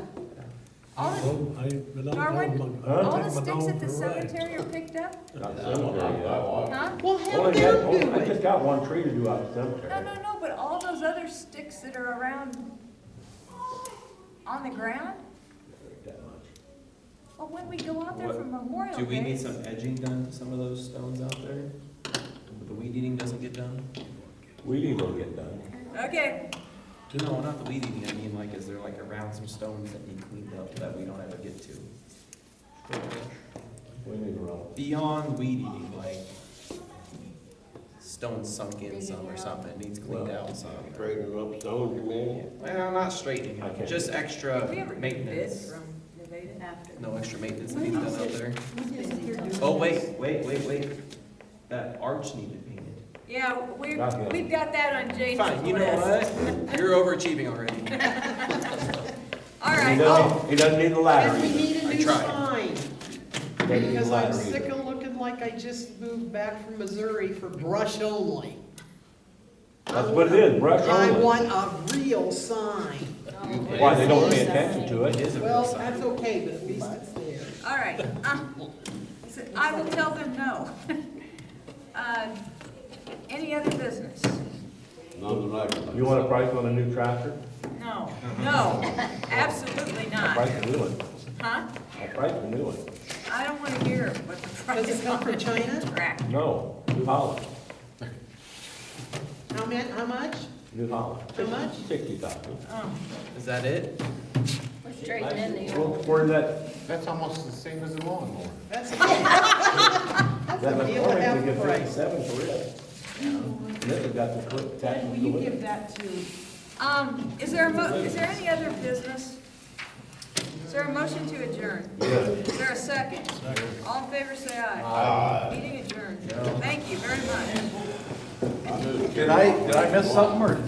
All the, Well, I've been out there Darwin, with my- all I the take my sticks dog at the for a ride. cemetery are picked up? Not cemetery, yeah. Huh? Well, have Only them got- do I just it. got one tree to do out the No, cemetery. no, no, but all those other sticks that are around on the ground? That much. Well, when we go out there for What- Memorial Day. Do we need some edging done to some of those stones out there? The weed eating doesn't get done? Weeding will get done. Okay, No, not the weed eating, I mean, like, is there like around some stones that need cleaned up that we don't ever get to? We need around. Beyond weed eating, like, stones sunk in some or something, it needs cleaned out some. Straightening up stones, you mean? Well, not straightening, I can't- just did extra we ever get maintenance. bids from Nevada? After. No extra maintenance that needs done out there. Oh, wait. That arch needed painted. Yeah, we've Not yet. got that on Jason's list. Fine, you know what? You're overachieving already. All He right, doesn't, he doesn't need the ladder And we either. need a I new tried. sign, He doesn't need the because I'm ladder sick either. of looking like I just moved back from Missouri for brush only. That's what it is, brush I only. want a real sign. Why, they don't pay attention to It it? is a real Well, sign. that's okay, but at least it's there. all right. So I will tell them no. Any other business? None that I can. You want a price on a new tractor? No, no, absolutely I'll not. price the new one. Huh? I'll price the new one. I don't want to hear what the price Does it come on from the China? tractor. No, New Holland, How much? New Holland. How much? 60,000. Oh, Is that it? We're trading in the Well, old. where that, That's almost the same as a lawnmower. That's a that deal at half McCormick, the they get price. 57 for it. And this has got the clip attachment Will you to give it. that to? is there any other business? Is there a motion to adjourn? Yeah. Is there a second? All in favor, say aye. Meeting adjourned. Thank you very much. Did I miss something, or